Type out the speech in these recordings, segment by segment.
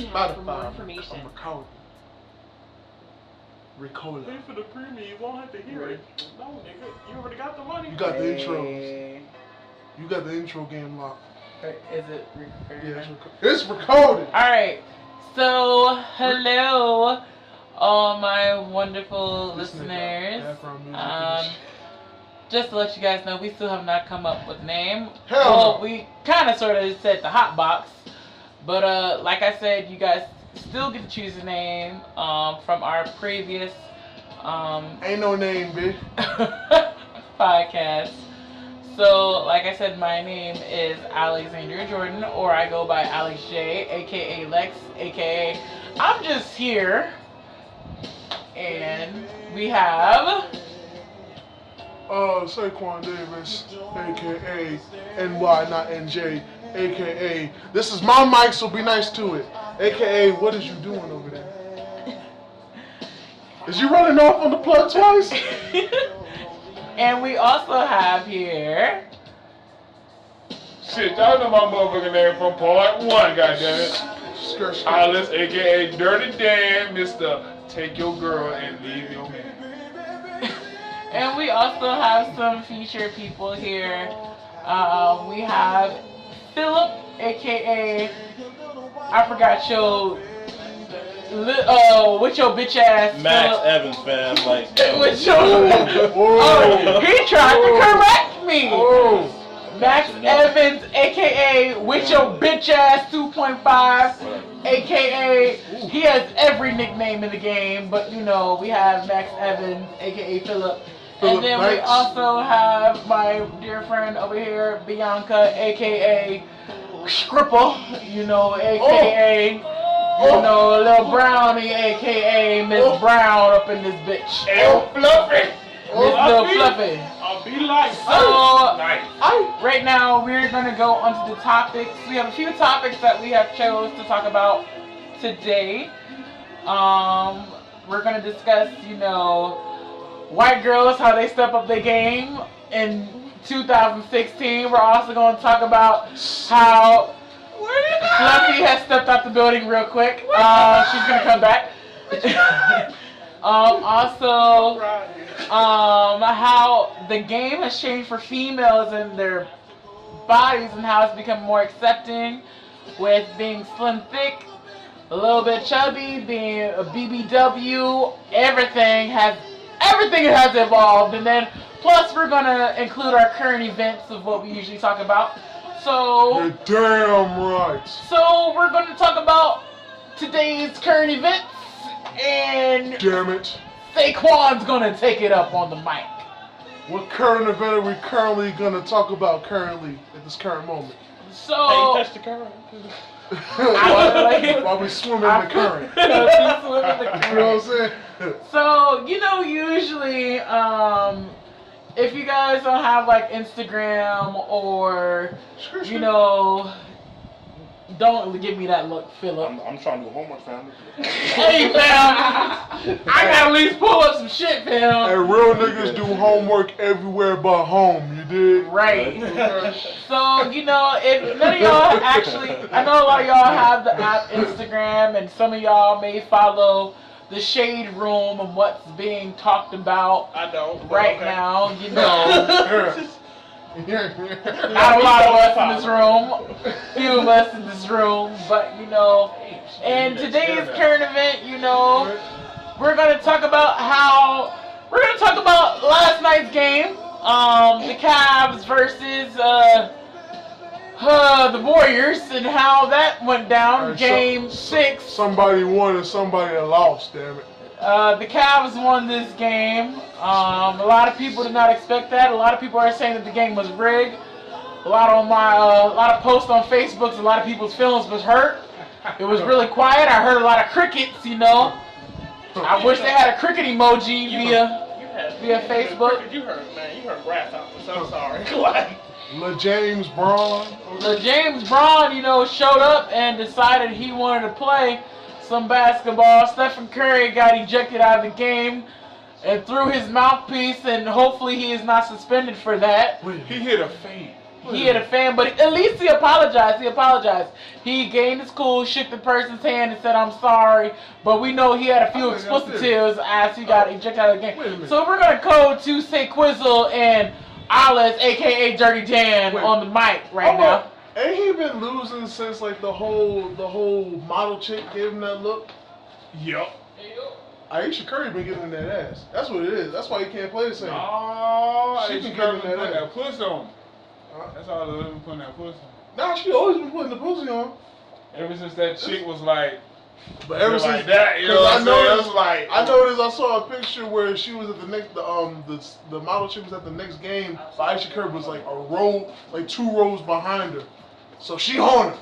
For more information. Ricola. Pay for the premium, you won't have to hear it. No, nigga, you already got the money. You got the intros. You got the intro game locked. Is it recording? Yeah, it's recorded. Alright, so hello, all my wonderful listeners. Just to let you guys know, we still have not come up with a name. Hell no. We kind of sort of said the hot box, but like I said, you guys still get to choose a name from our previous ain't no name, bitch. podcast. So, like I said, my name is Alexandria Jordan, or I go by Alex J, aka Lex, aka I'm just here. And we have Sayquan Davis, aka NY, not NJ, aka this is my mic, so be nice to it. AKA, what is you doing over there? Is you running off on the plug twice? And we also have here. Shit, y'all know my motherfucking name from part 1, goddammit. Ollis, aka Dirty Dan, Mr. Take your girl and leave your man. And we also have some featured people here. We have Philip, aka I forgot your with your bitch ass Max Evans, fam, like with your he tried to correct me. Max Evans, aka with your bitch ass 2.5, aka he has every nickname in the game, but you know we have Max Evans, aka Philip. And then we also have my dear friend over here, Bianca, aka Scripple, you know, aka, you know, Lil Brownie, aka Miss Brown up in this bitch. L Fluffy! Miss Lil Fluffy. I'll be like, so, nice. Right now we're going to go onto the topics. We have a few topics that we have chose to talk about today. We're going to discuss, you know, white girls, how they step up their game in 2016. We're also going to talk about how Fluffy has stepped out the building real quick. She's going to come back. Also, how the game has changed for females and their bodies and how it's become more accepting with being slim thick, a little bit chubby, being a BBW. Everything has evolved, and then plus we're gonna include our current events of what we usually talk about. So you're damn right. So we're gonna talk about today's current events, and damn it, Sayquan's gonna take it up on the mic. What current event are we currently gonna talk about at this current moment? So hey, touch the current. While we swim in the current. You know what I'm saying? So, you know, usually, if you guys don't have like Instagram or, you know, don't give me that look, Philip. I'm trying to do homework, fam. Hey, fam! I gotta at least pull up some shit, fam. And real niggas do homework everywhere but home, you dig? Right. So, you know, if none of y'all actually, I know a lot of y'all have the app Instagram, and some of y'all may follow the shade room of what's being talked about now, you know. Not a lot of us in this room, few of us in this room, but you know, in today's current event, you know, we're gonna talk about last night's game, the Cavs versus the Warriors, and how that went down. Game 6. Somebody won and somebody lost. Damn it. The Cavs won this game. A lot of people did not expect that. A lot of people are saying that the game was rigged. A lot of posts on Facebook. A lot of people's feelings was hurt. It was really quiet. I heard a lot of crickets. You know, I wish they had a cricket emoji via Facebook. You heard, man. You heard grasshoppers. I'm sorry. James Braun, you know, showed up and decided he wanted to play some basketball. Stephen Curry got ejected out of the game and threw his mouthpiece, and hopefully he is not suspended for that. He hit a fade. He had a fan, but at least he apologized. He gained his cool, shook the person's hand, and said, "I'm sorry." But we know he had a few expletives as he got ejected out of the game. So we're gonna go to Sayquizzle and Ollis, aka Dirty Dan, on the mic right now. Ain't he been losing since like the whole model chick gave him that look? Yup. Aisha Curry been getting in that ass. That's what it is. That's why he can't play the same. Oh, She Aisha been Curry getting putting that that pussy on. That's all the been putting that pussy on. Nah, she always been putting the pussy on. Ever since that chick was like, but ever since like that, you know what I'm saying? I noticed I saw a picture where she was at the next, the model chick was at the next game. But Aisha Curry was like a row, like 2 rows behind her. So she on her.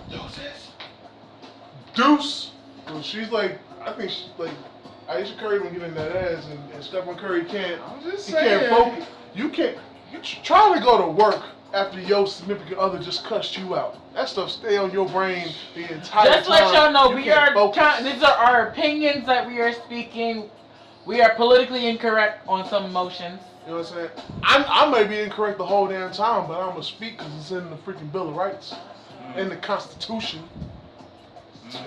Deuce. So she's like, I think she's like, Aisha Curry been getting that ass, and Stephen Curry can't. He can't focus. You can't. You try to go to work after your significant other just cussed you out. That stuff stay on your brain the entire time. Just let y'all know, these are our opinions that we are speaking. We are politically incorrect on some emotions. You know what I'm saying? I may be incorrect the whole damn time, but I'm going to speak because it's in the freaking Bill of Rights. In the Constitution.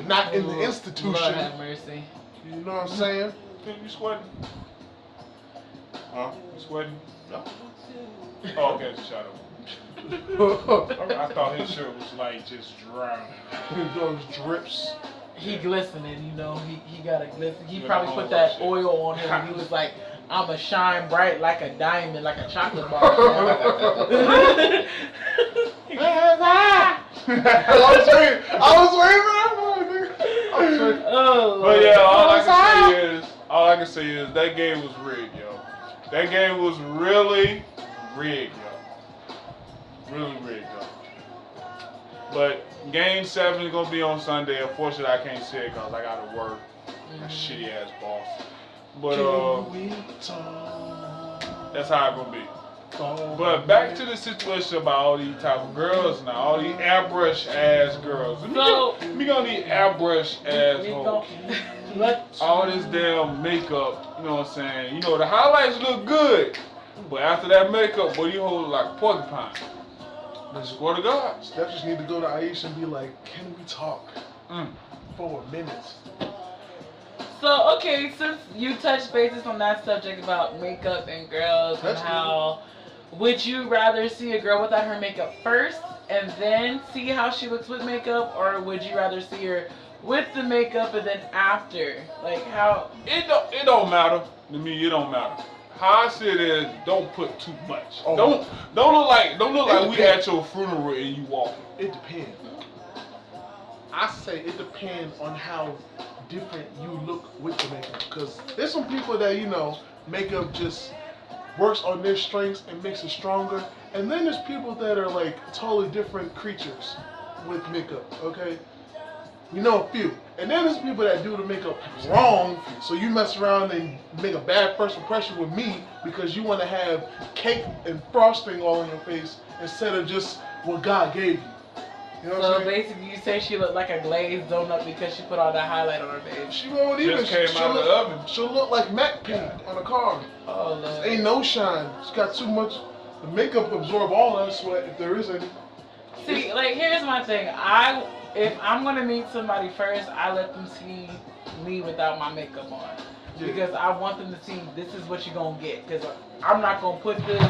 Not in the institution. Lord have mercy. You know what I'm saying? You sweating? Huh? You sweating? No. Oh, okay, it's a shadow. I thought his shirt was like just drowning. Those drips. He glistening, you know. He got a glisten. He probably put that oil on him. And he was like, "I'ma shine bright like a diamond, like a chocolate bar." I was waiting for that one, nigga. But yeah, all I can say is that game was rigged, yo. That game was really rigged, yo. Really rigged, yo. But Game 7 is gonna be on Sunday. Unfortunately, I can't see it because I gotta work. A shitty ass boss. But that's how it's gonna be. But back to the situation about all these type of girls now, all these airbrush ass girls. We gonna need airbrush ass hoes. All this damn makeup, you know what I'm saying? You know, the highlights look good, but after that makeup, boy, you hold like a porcupine. I swear to God. Steph just need to go to Aisha and be like, "Can we talk for a minute?" So, okay, since you touched bases on that subject about makeup and girls and how, would you rather see a girl without her makeup first and then see how she looks with makeup, or would you rather see her with the makeup and then after? Like how? It don't matter to me. It don't matter. How I see it is, don't put too much. Oh. Don't look like we at your funeral and you walking. It depends. I say it depends on how different you look with the makeup. Because there's some people that, you know, makeup just works on their strengths and makes it stronger. And then there's people that are like totally different creatures with makeup, okay? We know a few. And then there's people that do the makeup wrong, so you mess around and make a bad first impression with me because you want to have cake and frosting all on your face instead of just what God gave you. You know what I'm saying? Basically, you say she looked like a glazed donut because she put all that highlight on her face. She won't even. Just came out of the oven. She'll look like matte paint on a car. Oh, Lord. Ain't no shine. She's got too much. The makeup absorb all that sweat if there is any. See, like, here's my thing. If I'm gonna meet somebody first, I let them see me without my makeup on, because I want them to see this is what you're gonna get. Because I'm not gonna put this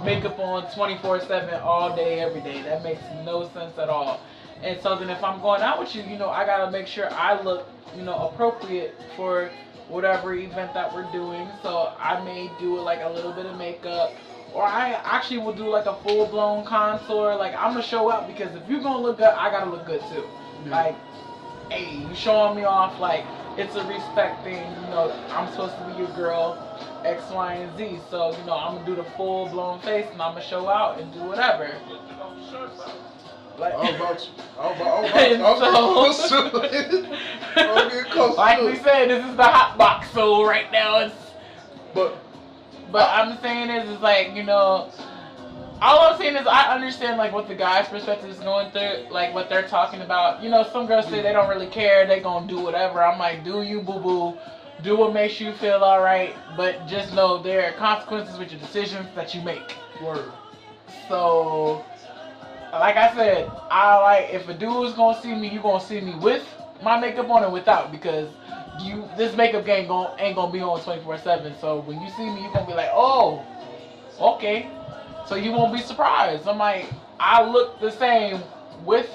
makeup on 24/7 all day, every day. That makes no sense at all. And so then if I'm going out with you, you know, I gotta make sure I look, you know, appropriate for whatever event that we're doing. So I may do like a little bit of makeup. Or I actually will do like a full-blown contour. Like, I'm going to show up because if you're going to look good, I got to look good too. Yeah. Like, hey, you showing me off like it's a respect thing. You know, I'm supposed to be your girl, X, Y, and Z. So, you know, I'm going to do the full-blown face and I'm going to show out and do whatever. Like, like we said, this is the hot box. So right now it's... But I'm saying is like, you know, all I'm saying is I understand like what the guy's perspective is going through, like what they're talking about. You know, some girls say they don't really care, they gonna do whatever. I'm like, do you, boo boo? Do what makes you feel alright, but just know there are consequences with your decisions that you make. Word. So like I said, I like if a dude's gonna see me, you gonna see me with my makeup on and without because this makeup game ain't gonna be on 24/7. So when you see me, you gonna be like, oh, okay. So you won't be surprised. I'm like, I look the same with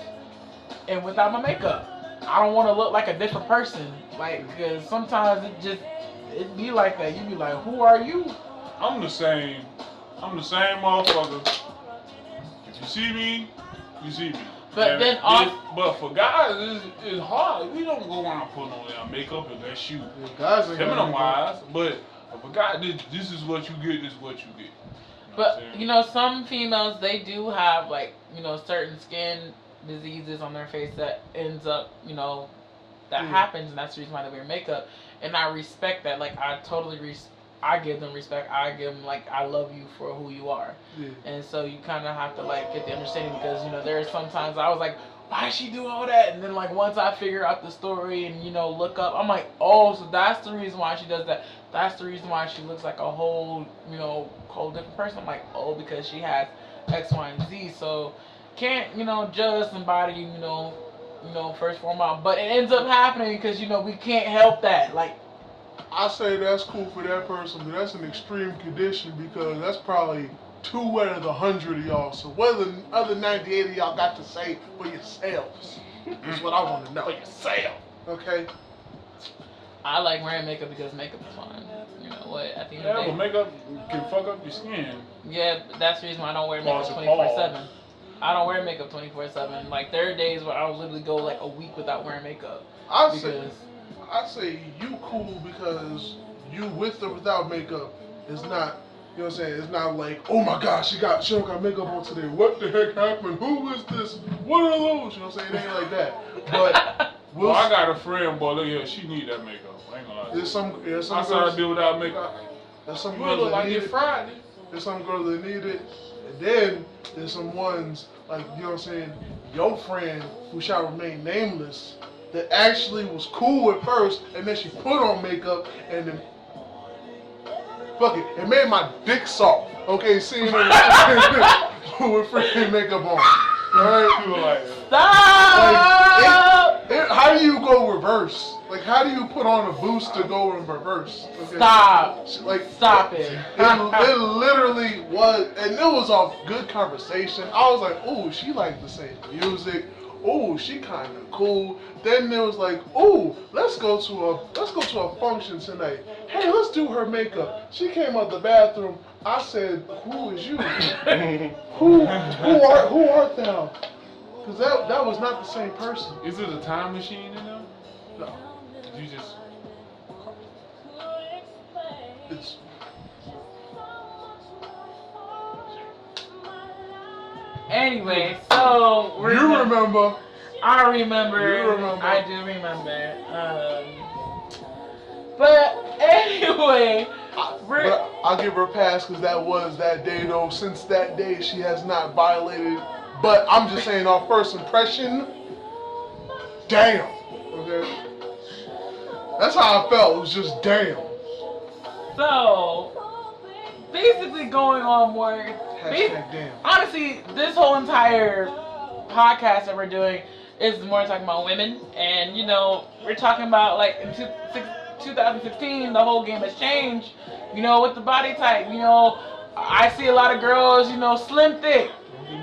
and without my makeup. I don't want to look like a different person, like because sometimes it be like that. You be like, who are you? I'm the same motherfucker. If you see me, you see me. But then but for guys, it's hard. We don't go around putting on our makeup unless you guys are feminine wise. But for guys, this is what you get. This is what you get. But you know, some females they do have like certain skin diseases on their face that ends up that happens, and that's the reason why they wear makeup. And I respect that. Like I totally I give them respect. I give them like I love you for who you are. Yeah. And so you kind of have to like get the understanding because there are sometimes I was like, why is she doing all that? And then like once I figure out the story and look up, I'm like, oh, so that's the reason why she does that. That's the reason why she looks like a whole whole different person. I'm like, oh, because she has X, Y, and Z. So can't judge somebody first form out. But it ends up happening because we can't help that. Like I say that's cool for that person, but that's an extreme condition because that's probably 2 out of the 100 of y'all. So what the other 98 of y'all got to say for yourselves? That's what I want to know. For yourself. Okay? I like wearing makeup because makeup is fun. You know what? At the end of the day. But makeup can fuck up your skin. Yeah, but that's the reason why I don't wear makeup 24/7. I don't wear makeup 24/7. Like there are days where I would literally go like a week without wearing makeup. I say you cool because you with or without makeup is not, you know what I'm saying, it's not like, oh my gosh, she don't got makeup on today. What the heck happened? Who is this? What are those? You know what I'm saying? It ain't like that. But well, I got a friend, boy, look here, she need that makeup. I ain't gonna lie. There's some I saw her do without makeup. There's some girls that need it. Friday. There's some girls that need it. And then there's some ones like, you know what I'm saying, your friend who shall remain nameless that actually was cool at first, and then she put on makeup, and then fuck it made my dick soft. Okay, seeing her with freaking makeup on. Alright? Stop! Like, how do you go reverse? Like, how do you put on a boost to go in reverse? Okay? Stop. Like, stop it. It literally was, and it was a good conversation. I was like, ooh, she liked the same music. Ooh, she kind of cool. Then there was like, ooh, let's go to a function tonight. Hey, let's do her makeup. She came out the bathroom. I said, who is you? who art thou? Because that was not the same person. Is it a time machine in there? No. Did you just? It's. Anyway, so you remember. I remember. You remember. I do remember. But anyway, but I'll give her a pass because that was that day though. Since that day, she has not violated. But I'm just saying, our first impression. Damn. Okay. That's how I felt. It was just damn. So basically, going on more. Damn. Honestly, this whole entire podcast that we're doing is more talking about women, and we're talking about like in 2016, the whole game has changed. With the body type, I see a lot of girls, slim thick,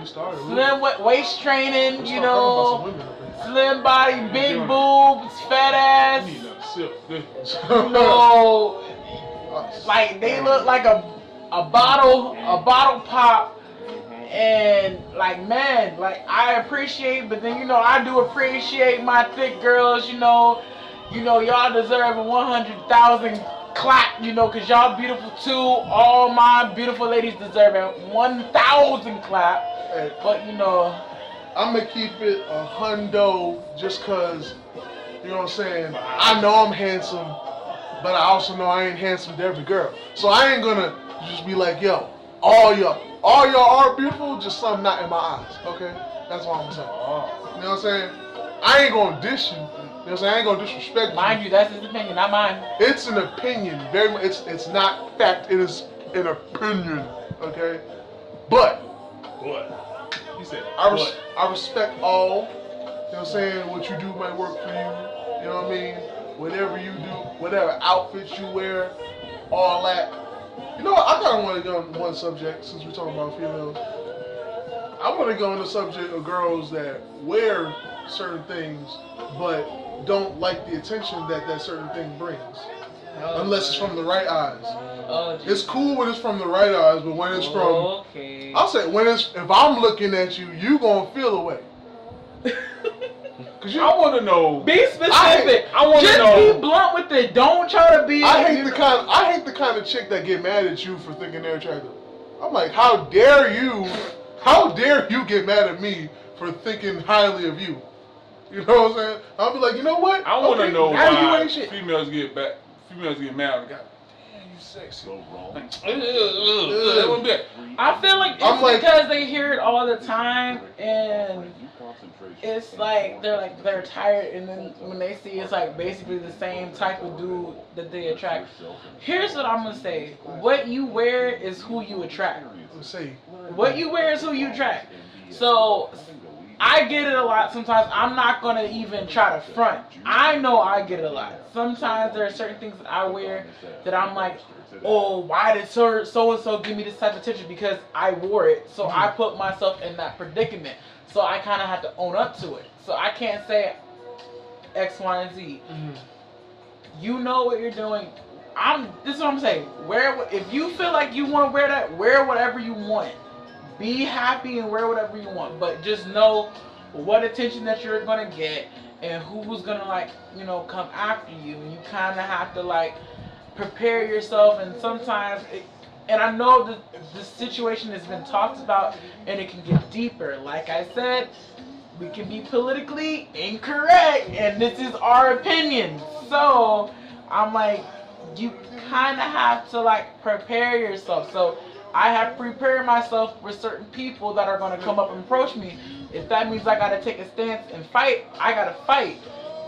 slim waist training, slim body, big boobs, fat ass, like they look like a bottle pop. And like, man, like I appreciate, but then I do appreciate my thick girls. Y'all deserve a 100,000 clap. Cause y'all beautiful too. All my beautiful ladies deserve a 1,000 clap. Hey, but I'm gonna keep it a hundo just cause you know what I'm saying. I know I'm handsome, but I also know I ain't handsome to every girl. So I ain't gonna just be like, yo, all y'all are beautiful, just some not in my eyes, okay? That's what I'm saying. You know what I'm saying? I ain't gonna diss you. You know what I'm saying? I ain't gonna disrespect you. Mind you, that's his opinion, not mine. It's an opinion. Very much. It's not fact. It is an opinion, okay? But He said, I respect all. You know what I'm saying? What you do might work for you. You know what I mean? Whatever you do, whatever outfits you wear, all that. You know what? I kind of want to go on one subject since we're talking about females. I want to go on the subject of girls that wear certain things but don't like the attention that that certain thing brings. Unless it's from the right eyes. It's cool when it's from the right eyes, but when it's from... I'll say, if I'm looking at you, you gonna feel away. I want to know. Be specific. I want to know. Just be blunt with it. Don't try to be... I hate the kind of chick that get mad at you for thinking they're attractive. I'm like, how dare you get mad at me for thinking highly of you? You know what I'm saying? I'll be like, you know what? I want to know now why you ain't shit. females get mad. God damn, you sexy. So wrong. I feel like it's because they hear it all the time, and it's like they're tired, and then when they see it's like basically the same type of dude that they attract. Here's what I'm gonna say: what you wear is who you attract. What you wear is who you attract. So I get it a lot sometimes. I'm not gonna even try to front. I know I get it a lot. Sometimes there are certain things that I wear that I'm like, oh, why did so and so give me this type of attention? Because I wore it. So I put myself in that predicament. So I kind of have to own up to it. So I can't say X, Y, and Z. You know what you're doing. This is what I'm saying. If you feel like you want to wear that, wear whatever you want. Be happy and wear whatever you want. But just know what attention that you're going to get and who's going to, come after you. And you kind of have to, prepare yourself. And sometimes, and I know that the situation has been talked about and it can get deeper. Like I said, we can be politically incorrect. And this is our opinion. So, I'm like, you kind of have to, prepare yourself. So, I have prepared myself for certain people that are going to come up and approach me. If that means I got to take a stance and fight, I got to fight.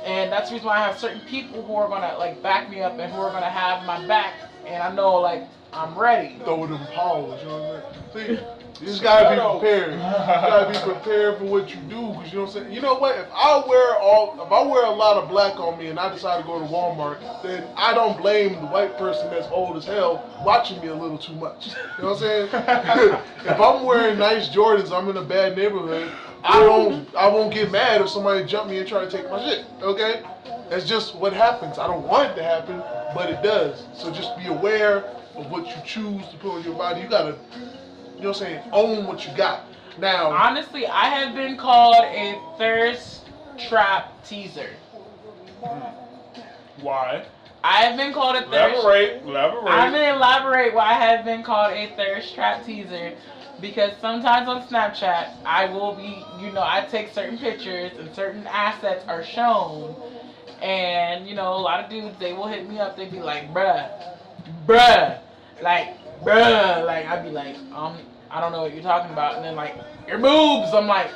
And that's the reason why I have certain people who are going to back me up and who are going to have my back. And I know I'm ready. Throw them paws, you know what I'm saying? See, you just got to be prepared. You got to be prepared for what you do. Because you know what I'm saying? You know what? If I wear a lot of black on me and I decide to go to Walmart, then I don't blame the white person that's old as hell watching me a little too much. You know what I'm saying? If I'm wearing nice Jordans, I'm in a bad neighborhood, I won't get mad if somebody jump me and try to take my shit. Okay? That's just what happens. I don't want it to happen, but it does. So just be aware of what you choose to put on your body. You gotta, you know what I'm saying, own what you got. Now, honestly, I have been called a thirst trap teaser. Why? I have been called a thirst. Elaborate. I'm gonna elaborate why I have been called a thirst trap teaser. Because sometimes on Snapchat, I will be, I take certain pictures and certain assets are shown. And, a lot of dudes, they will hit me up. They be like, bruh. I'd be like, I don't know what you're talking about. And then your boobs. I'm like,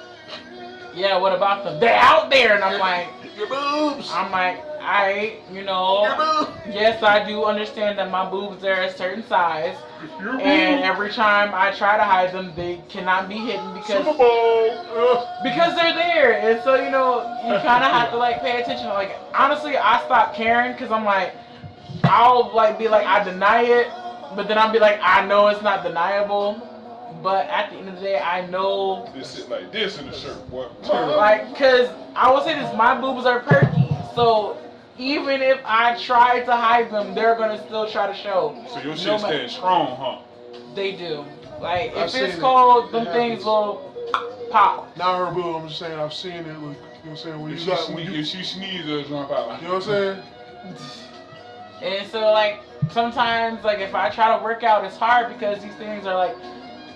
yeah, what about them? They're out there. And I'm like, your boobs. I'm like, yes, I do understand that my boobs are a certain size. And every time I try to hide them, they cannot be hidden because they're there. And so, you kind of have to pay attention. Honestly, I stopped caring because I'm like, I'll be like, I deny it, but then I'll be like, I know it's not deniable. But at the end of the day, I know. This sit like this in the shirt, boy. Cause I will say this, my boobs are perky, so even if I try to hide them, they're gonna still try to show. So your shit stands strong, huh? They do. If it's cold, them things will pop. Not her boob. I'm just saying I've seen it. You know what I'm saying? If she sneezes, it'll jump out. You know what I'm saying? And so sometimes if I try to work out, it's hard because these things are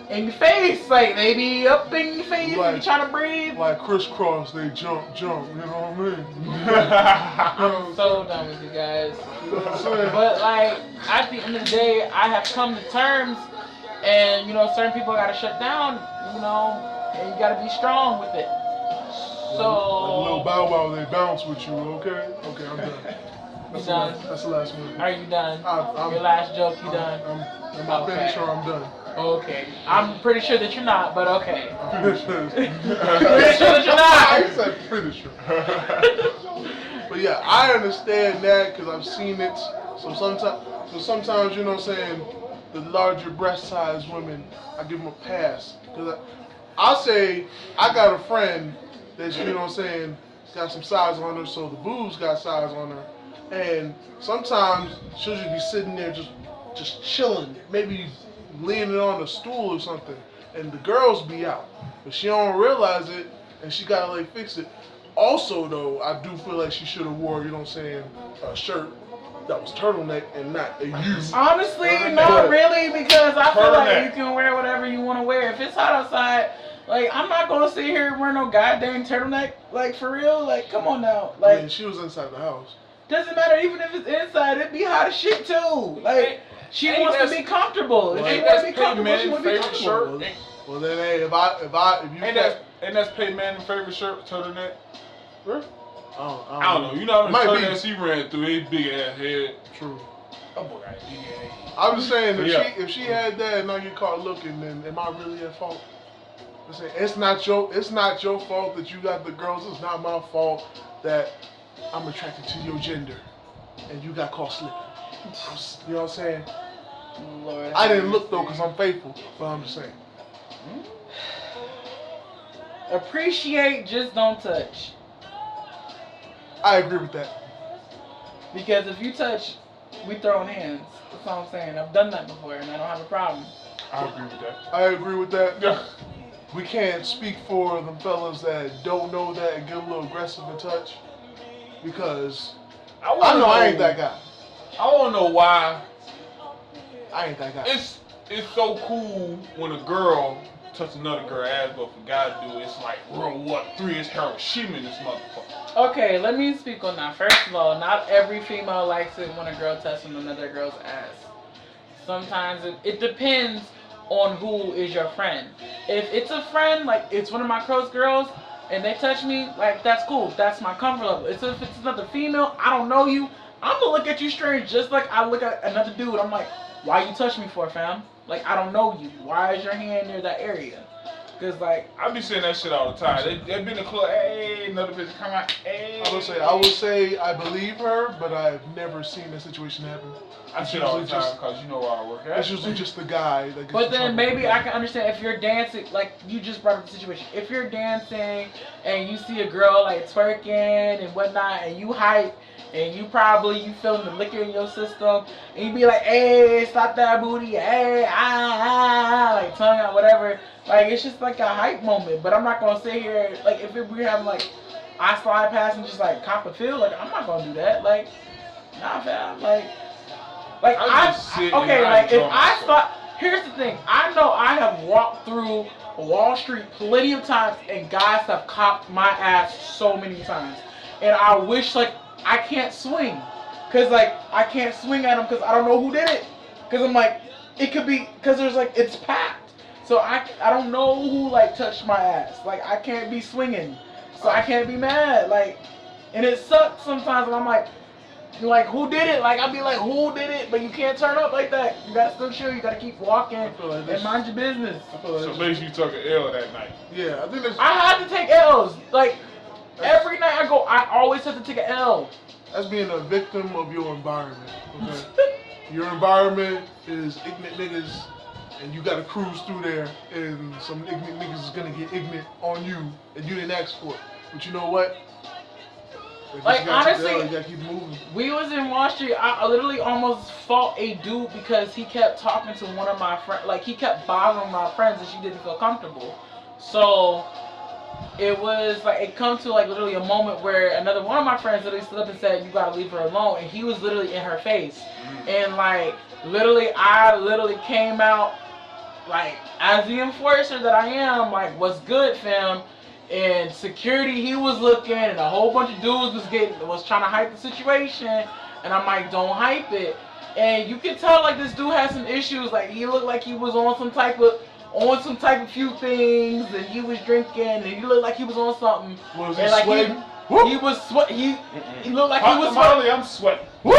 in your face, they be up in your face and you trying to breathe. Like crisscross, they jump, you know what I mean? I'm so done with you guys. But at the end of the day, I have come to terms, and certain people gotta shut down, and you gotta be strong with it. So like a little bow wow, they bounce with you, okay? Okay, I'm done. You done? That's the last one. Are you done? I'm your last joke, you done? I'm finished or I'm done. Okay. I'm pretty sure that you're not, but okay. Pretty sure that you're not. I said pretty sure. But yeah, I understand that because I've seen it. So sometimes, you know what I'm saying, the larger breast size women, I give them a pass. Because I'll say, I got a friend that's, you know what I'm saying, got some size on her, so the boobs got size on her. And sometimes she'll just be sitting there just chilling, maybe leaning on a stool or something, and the girls be out. But she don't realize it, and she gotta like fix it. Also though, I do feel like she should have wore, you know what I'm saying, a shirt that was turtleneck and not a U. Honestly, not really, because I feel like you can wear whatever you want to wear. If it's hot outside, like, I'm not going to sit here and wear no goddamn turtleneck, like, for real. Like, come on now. Like, I mean, she was inside the house. Doesn't matter, even if it's inside, it'd be hot as shit too. Like, she wants to be comfortable. If she wants to be comfortable, she wants to be comfortable. Well then, hey, if you and that's Peyton Manning's favorite shirt, turtleneck. Really? I don't know. You know how many turtlenecks he ran through his big ass head. True. Oh boy, got big ass. I'm just saying, if she had that and I get caught looking, then am I really at fault? I'm saying it's not your fault that you got the girls. It's not my fault that I'm attracted to your gender and you got caught slipping. You know what I'm saying? Lord, I didn't look though because I'm faithful, but I'm just saying. Appreciate, just don't touch. I agree with that. Because if you touch, we throwing hands. That's all I'm saying. I've done that before and I don't have a problem. I agree with that. I agree with that. We can't speak for the fellas that don't know that and get a little aggressive in touch. Because I know I ain't that guy. I want to know why. I ain't that guy. It's so cool when a girl touch another girl ass, but for guys to do it, it's like World War III. It's Hiroshima in this motherfucker. Okay, let me speak on that. First of all, not every female likes it when a girl touches another girl's ass. Sometimes it depends on who is your friend. If it's a friend, like it's one of my close girls, and they touch me, like that's cool. That's my comfort level. If it's another female, I don't know you, I'm gonna look at you strange just like I look at another dude. I'm like, why you touch me for, fam? Like, I don't know you. Why is your hand near that area? Because, like... I be saying that shit all the time. They been in the club, hey, another bitch come out, hey. I would say I believe her, but I've never seen that situation happen. I shit all the time because you know where I work at. It's usually just the guy that gets But then maybe I can understand if you're dancing, like you just brought up the situation. If you're dancing and you see a girl like twerking and whatnot and you hype and you feeling the liquor in your system and you be like, hey, stop that booty, hey, like tongue out, whatever. Like it's just like a hype moment. But I'm not going to sit here, like if we're having like, I slide past and just like cop a feel, like I'm not going to do that. Like, nah, fam, like if I thought, here's the thing, I know I have walked through Wall Street plenty of times and guys have copped my ass so many times. And I wish, like, I can't swing. Because, like, I can't swing at them because I don't know who did it. Because I'm like, it could be, because there's, like, it's packed. So I don't know who, like, touched my ass. Like, I can't be swinging. So I can't be mad. Like, and it sucks sometimes when I'm like, who did it? Like, I'll be like, who did it? But you can't turn up like that. You gotta still chill. You gotta keep walking and mind your business. So basically you took an L that night. Yeah, I think that's... I had to take L's. Like, every night I go, I always have to take an L. That's being a victim of your environment, okay? Your environment is ignorant niggas, and you gotta cruise through there, and some ignorant niggas is gonna get ignorant on you, and you didn't ask for it. But you know what? Like, honestly, you gotta keep moving. We was in Wall Street. I literally almost fought a dude because he kept talking to one of my friends. Like, he kept bothering my friends and she didn't feel comfortable. So, it was like, it come to like literally a moment where another one of my friends literally stood up and said, you gotta leave her alone. And he was literally in her face. And like, I literally came out, like, as the enforcer that I am, like, what's good, fam? And security, he was looking, and a whole bunch of dudes was trying to hype the situation, and I'm like, don't hype it. And you can tell like this dude had some issues. Like he looked like he was on some type of few things, and he was drinking, and he looked like he was on something. Was he and like sweating? He was sweat. He looked like he was sweating. I'm sweating. Woo!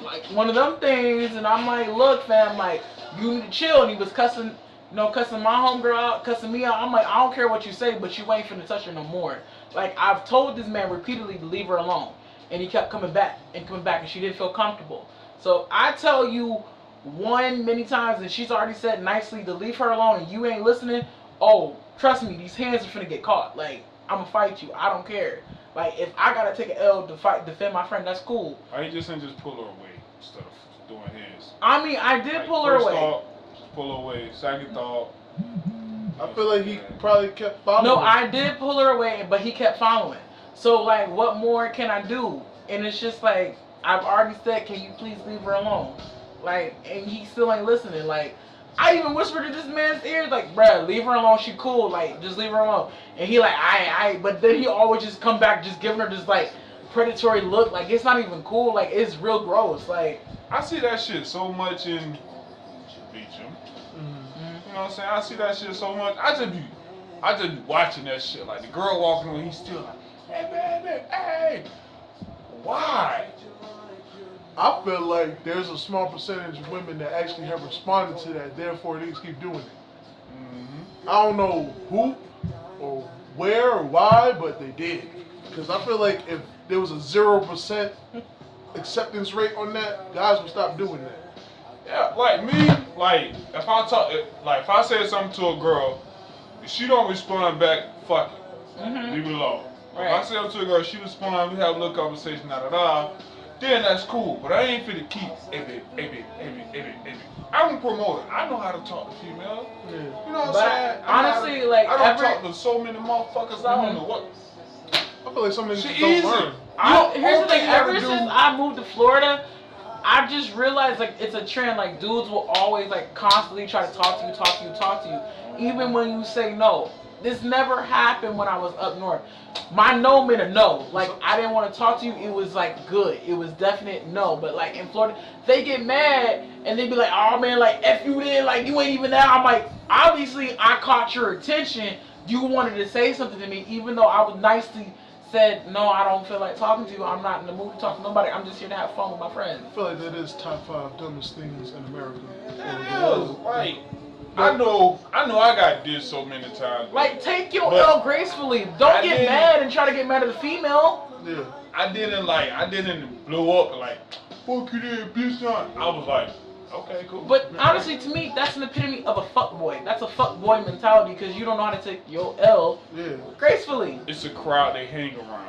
like one of them things, and I'm like, look, fam, like you need to chill. And he was cussing, cussing my homegirl out, cussing me out. I'm like, I don't care what you say, but you ain't finna touch her no more. Like I've told this man repeatedly to leave her alone, and he kept coming back, and she didn't feel comfortable. So I tell you many times, and she's already said nicely to leave her alone, and you ain't listening. Oh, trust me, these hands are finna get caught. Like I'ma fight you. I don't care. Like if I gotta take an L to defend my friend, that's cool. Why you just pull her away instead of doing hands? I mean, I did pull her away. Thought, pull her away. Second thought. I feel like he probably kept following. No, I did pull her away, but he kept following. So like, what more can I do? And it's just like I've already said, can you please leave her alone? Like, and he still ain't listening. Like, I even whispered in this man's ears, like, bruh, leave her alone. She cool. Like, just leave her alone. And he like, but then he always just come back, just giving her this like predatory look. Like, it's not even cool. Like, it's real gross. Like, I see that shit so much in Beecham. You know what I'm saying? I see that shit so much. I just be watching that shit. Like the girl walking away, he's still like, hey baby, hey. Why? I feel like there's a small percentage of women that actually have responded to that, therefore they just keep doing it. I don't know who or where or why, but they did. Because I feel like if there was a 0% acceptance rate on that, guys would stop doing that. Yeah, like me, like if I say something to a girl, if she don't respond back, fuck it, leave it alone. Right. If I say something to a girl, she responds, we have a little conversation, then that's cool. But I ain't finna keep, I'm a promoter. I know how to talk to females. Yeah. You know what I'm saying? Honestly, I don't talk to so many motherfuckers. I don't know what. I feel like some of shit don't learn. Here's the thing. Ever since I moved to Florida, I've just realized like it's a trend. Like dudes will always like constantly try to talk to you, even when you say no. This never happened when I was up north. My no meant a no. Like I didn't want to talk to you. It was like good. It was definite no. But like in Florida, they get mad and they be like, "Oh man, like F you then, like you ain't even there." I'm like, obviously I caught your attention. You wanted to say something to me, even though I was nicely said, "No, I don't feel like talking to you. I'm not in the mood to talk to nobody. I'm just here to have fun with my friends." I feel like that is top 5 dumbest things in America. It is. Like, I know I got dissed so many times. Like, take your L gracefully. Don't get mad and try to get mad at the female. Yeah. I didn't blow up and like, fuck you there, bitch. I was like, okay, cool. But honestly, to me, that's an epitome of a fuckboy. That's a fuckboy mentality because you don't know how to take your L gracefully. It's a crowd they hang around.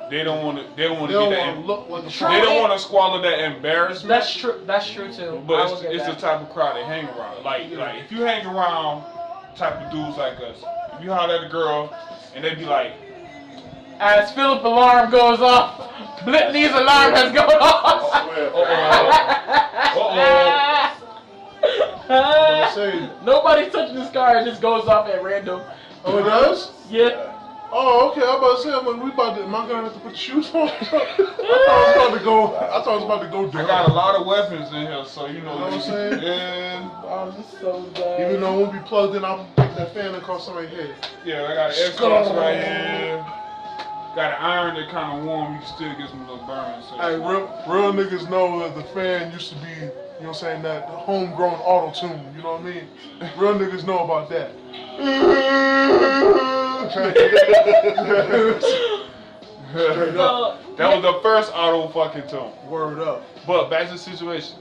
They don't want to. They don't want to get that. Look like they don't want to swallow that embarrassment. That's true. That's true too. But it's the type of crowd they hang around. Like if you hang around type of dudes like us, if you holler at a girl and they be like, as Philip alarm goes off, Blitney's alarm has gone off. Nobody's touching this car. It just goes off at random. Oh, it does? Yeah. Oh, okay. I'm about to say, am I gonna have to put shoes on? I thought I was about to go down. I got a lot of weapons in here, so you know what I'm saying? Yeah. I'm so bad. Even though it won't be plugged in, I'll take that fan across somebody's head. Yeah, I got an Xbox right here. Got an iron that kind of warm. You can still get some little burns. So hey, real niggas know that the fan used to be, you know what I'm saying, that homegrown auto-tune. You know what I mean? Real niggas know about that. That was the first auto fucking tune. Word up. But back to the situation.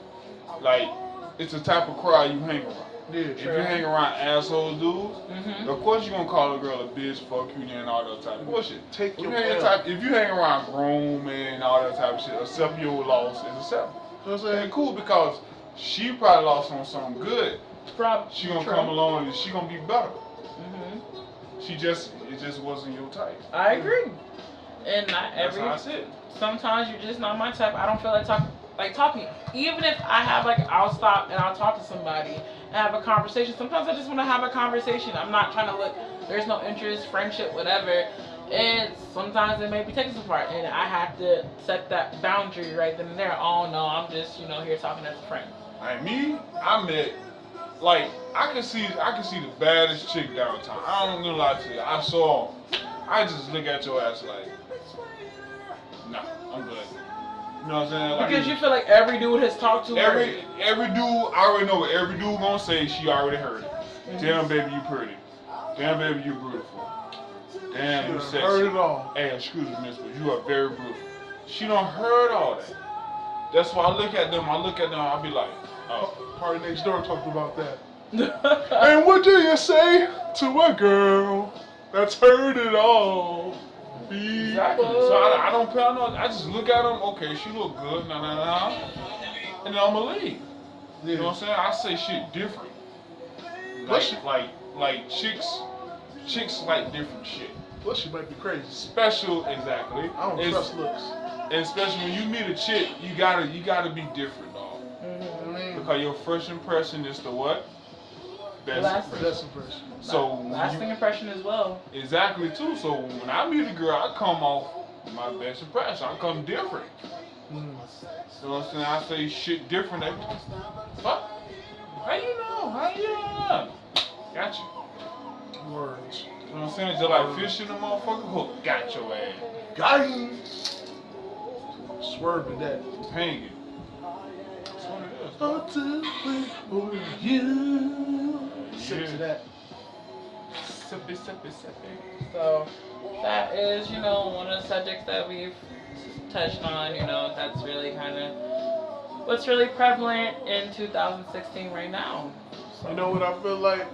Like, it's the type of crowd you hang around. Yeah, if you hang around asshole dudes, of course you're gonna call a girl a bitch, fuck you, and all that type of bullshit. Take your if you hang around grown men and all that type of shit, accept your loss is acceptable. You know what I'm saying? Cool, because she probably lost on something good. Probably. She gonna come along and she gonna be better. It just wasn't your type. I agree. And not That's every. how I see it. Sometimes you're just not my type. I don't feel like talking. Even if I have I'll stop and I'll talk to somebody and have a conversation. Sometimes I just want to have a conversation. I'm not trying to look. There's no interest, friendship, whatever. And sometimes it may be taken apart, and I have to set that boundary right then and there. Oh no, I'm just here talking as a friend. Like me, I met. Like, I can see the baddest chick downtown. I don't gonna lie to you. I saw, I just look at your ass like, nah, I'm good. You know what I'm saying? Like, Because you feel like every dude has talked to her. every dude, I already know what every dude gonna say. She already heard it. Damn, baby, you pretty. Damn, baby, you beautiful. Damn, you sexy. Heard it all. Hey, excuse me, miss, but you are very beautiful. She done heard all that. That's why I look at them, I'll be like, oh. Party Next Door talked about that. And what do you say to a girl that's heard it all? Exactly. So I don't pay no. I just look at them. Okay, she look good. Nah. And then I'ma leave. Yeah. You know what I'm saying? I say shit different. Like chicks like different shit. Plus, she might be crazy. Special, exactly. I don't trust looks. And especially when you meet a chick, you gotta be different, dog. Because your first impression is the what? Best impression. So lasting impression as well. Exactly too. So when I meet a girl, I come off my best impression. I come different. You know what I'm saying? I say shit different. Fuck. How you know? How you know? Got you. Words. You know what I'm saying? Just like fishing the motherfucker hook. Got your ass. Got him. Swerving that. Hang it. That's what it is. I'll do it for you. Sip to that. Sippy. So that is, one of the subjects that we've touched on. That's really kind of what's really prevalent in 2016 right now. So. You know what I feel like?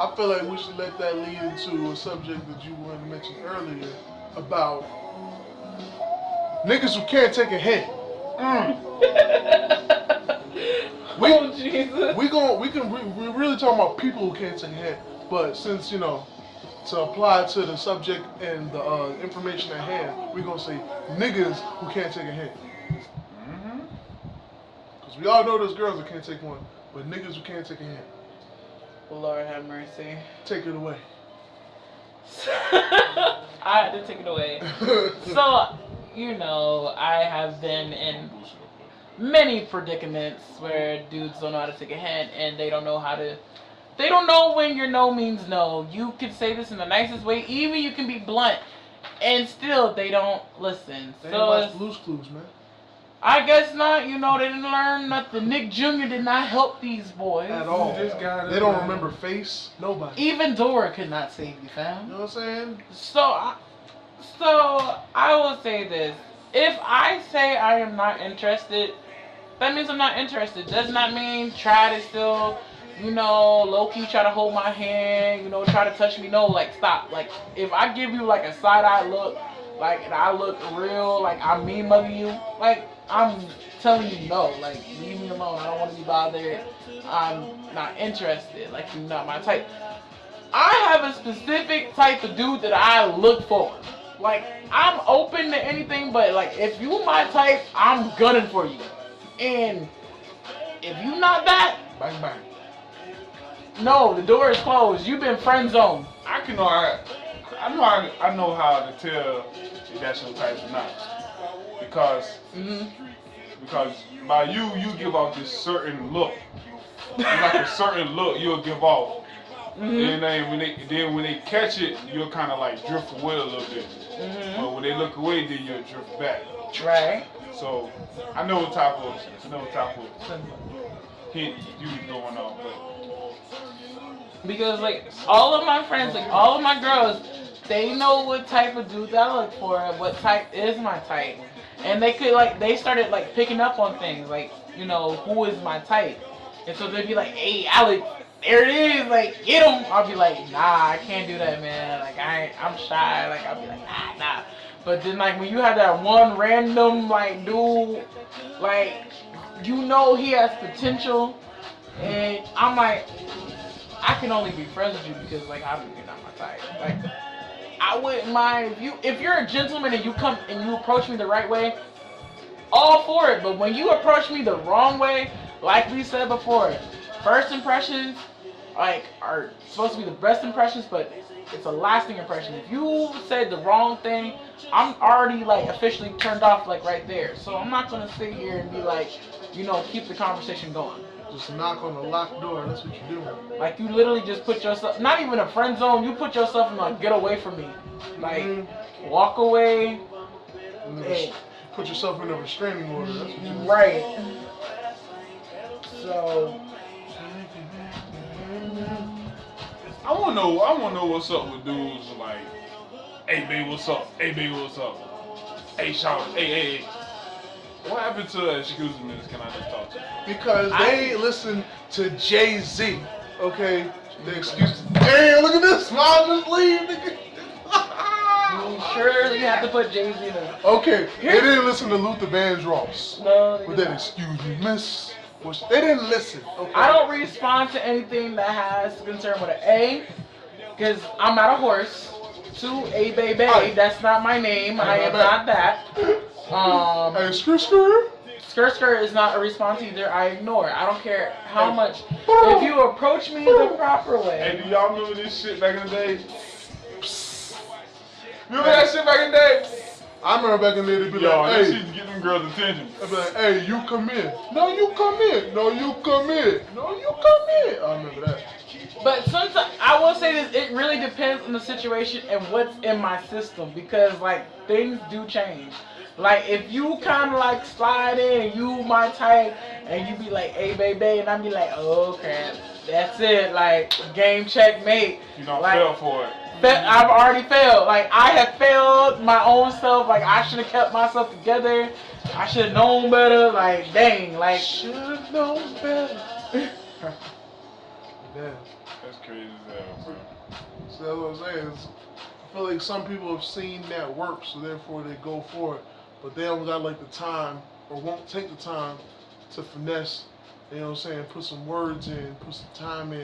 I feel like we should let that lead into a subject that you wanted to mention earlier about niggas who can't take a hint. Jesus. We really talking about people who can't take a hint, but since to apply to the subject and the information at hand, we're gonna say niggas who can't take a hint. Because we all know there's girls that can't take one, but niggas who can't take a hint. Lord have mercy. Take it away. I had to take it away. So, I have been in many predicaments where dudes don't know how to take a hint and they don't know when your no means no. You can say this in the nicest way, even you can be blunt, and still they don't listen. They so ain't watch Blue's Clues, man. I guess not. They didn't learn nothing. Nick Jr. did not help these boys. At all. They don't remember face. Nobody. Even Dora could not save you, fam. You know what I'm saying? So I will say this. If I say I am not interested, that means I'm not interested. Does not mean try to still, low-key try to hold my hand, try to touch me. No, like, stop. Like, if I give you, like, a side-eye look, like, and I look real, like, I'm mean-mugging you, like, I'm telling you no. Like, leave me alone. I don't want to be bothered. I'm not interested. Like, you're not my type. I have a specific type of dude that I look for. Like, I'm open to anything, but, like, if you my type, I'm gunning for you. And if you not that, bang bang. No, the door is closed. You've been friend zoned. I know how to tell if that's your type or not. Because by you give off this certain look. It's like a certain look you'll give off. And then when they catch it, you'll kind of like drift away a little bit. But when they look away, then you'll drift back. Right. So I know what type of hint you going on. Because like all of my friends, like all of my girls, they know what type of dude I look for, what type is my type. And they started like picking up on things, like, who is my type. And so they'd be like, hey, Alex, there it is, like, get him. I'll be like, nah, I can't do that, man. Like, I'm shy. Like, I'll be like, nah. But then, like, when you have that one random, like, dude, like, he has potential. And I'm like, I can only be friends with you because, like, you're not my type. Like, I wouldn't mind if you're a gentleman and you come and you approach me the right way, all for it. But when you approach me the wrong way, like we said before, first impressions, like, are supposed to be the best impressions, but it's a lasting impression. If you said the wrong thing, I'm already, like, officially turned off, like, right there. So I'm not gonna sit here and be like, keep the conversation going. Just knock on the locked door. That's what you do. Like, you literally just put yourself, not even a friend zone, you put yourself in, like, get away from me. Like, walk away. And put yourself in a restraining order. That's what you Right. So. I wanna know what's up with dudes like, hey baby, what's up? Hey baby, what's up? Hey shout, hey. What happened to excuse me, can I just talk to you? Because they listen to Jay-Z, okay? The excuse. Hey, look at this, man, just leave, nigga. You sure you have to put Jay-Z there? Okay, they didn't listen to Luther Vandross. No, But then, excuse me, miss. Which they didn't listen. Okay. I don't respond to anything that has concern with an A, because I'm not a horse. 2, A baby, that's not my name. I am not that. Hey, screw. Skirt is not a response either. I ignore. I don't care how much. If you approach me the proper way. Hey, do y'all remember this shit back in the day? Remember that shit back in the day? I remember back in the day, they'd be Yo, like, that hey. shit to get them girls' attention. I'd be like, hey, you come in. No, you come in. No, you come in. No, you come in. I remember that. But sometimes, I will say this, it really depends on the situation and what's in my system, because like things do change. Like if you kind of like slide in and you my type and you be like, hey baby, and I be like, oh crap, that's it, like game checkmate. You don't like, fail for it. I've already failed. Like I have failed my own self. Like I should have kept myself together. I should have known better. Like dang, like should have known better. Yeah. That's crazy as hell, bro. So that's what I'm saying. I feel like some people have seen that work, so therefore they go for it. But they don't got like the time or won't take the time to finesse, you know what I'm saying, put some words in, put some time in,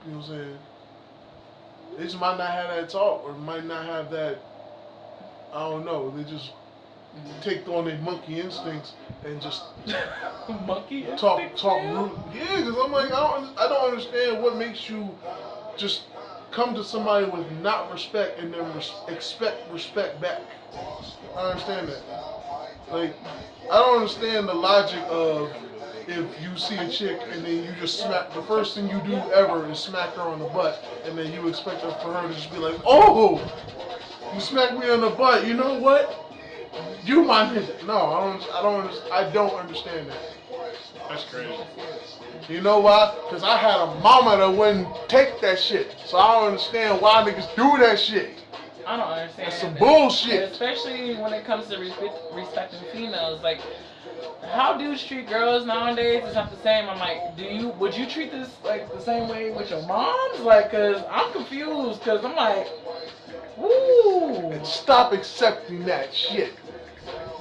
you know what I'm saying. They just might not have that talk or might not have that, I don't know, they just take on their monkey instincts and just monkey talk instincts, rude. Yeah, because I'm like, I don't understand what makes you just come to somebody with not respect and then expect respect back. I understand that. Like, I don't understand the logic of if you see a chick and then you just smack, the first thing you do ever is smack her on the butt, and then you expect her for her to just be like, oh, you smacked me on the butt, you know what? You my nigga. No, I don't understand that. That's crazy. You know why? Because I had a mama that wouldn't take that shit. So I don't understand why niggas do that shit. I don't understand. That's some bullshit. Especially when it comes to respecting females. Like, how dudes treat girls nowadays is not the same. I'm like, would you treat this like the same way with your moms? Like, cause I'm confused. Cause I'm like, woo. And stop accepting that shit,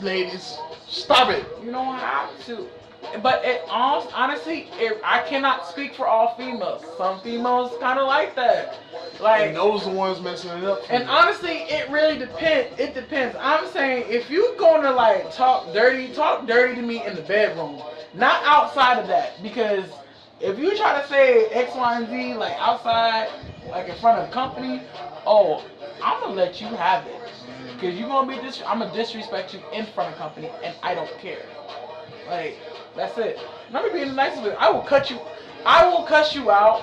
ladies. Stop it. You don't have to. But honestly, I cannot speak for all females. Some females kind of like that. Like, and those are the ones messing it up. And honestly, it really depends. It depends. I'm saying if you gonna like talk dirty to me in the bedroom, not outside of that. Because if you try to say X, Y, and Z like outside, like in front of the company, oh, I'm gonna let you have it. Because you're gonna be I'm gonna disrespect you in front of company, and I don't care. Like, that's it. Let me be the nicest way. I will cuss you out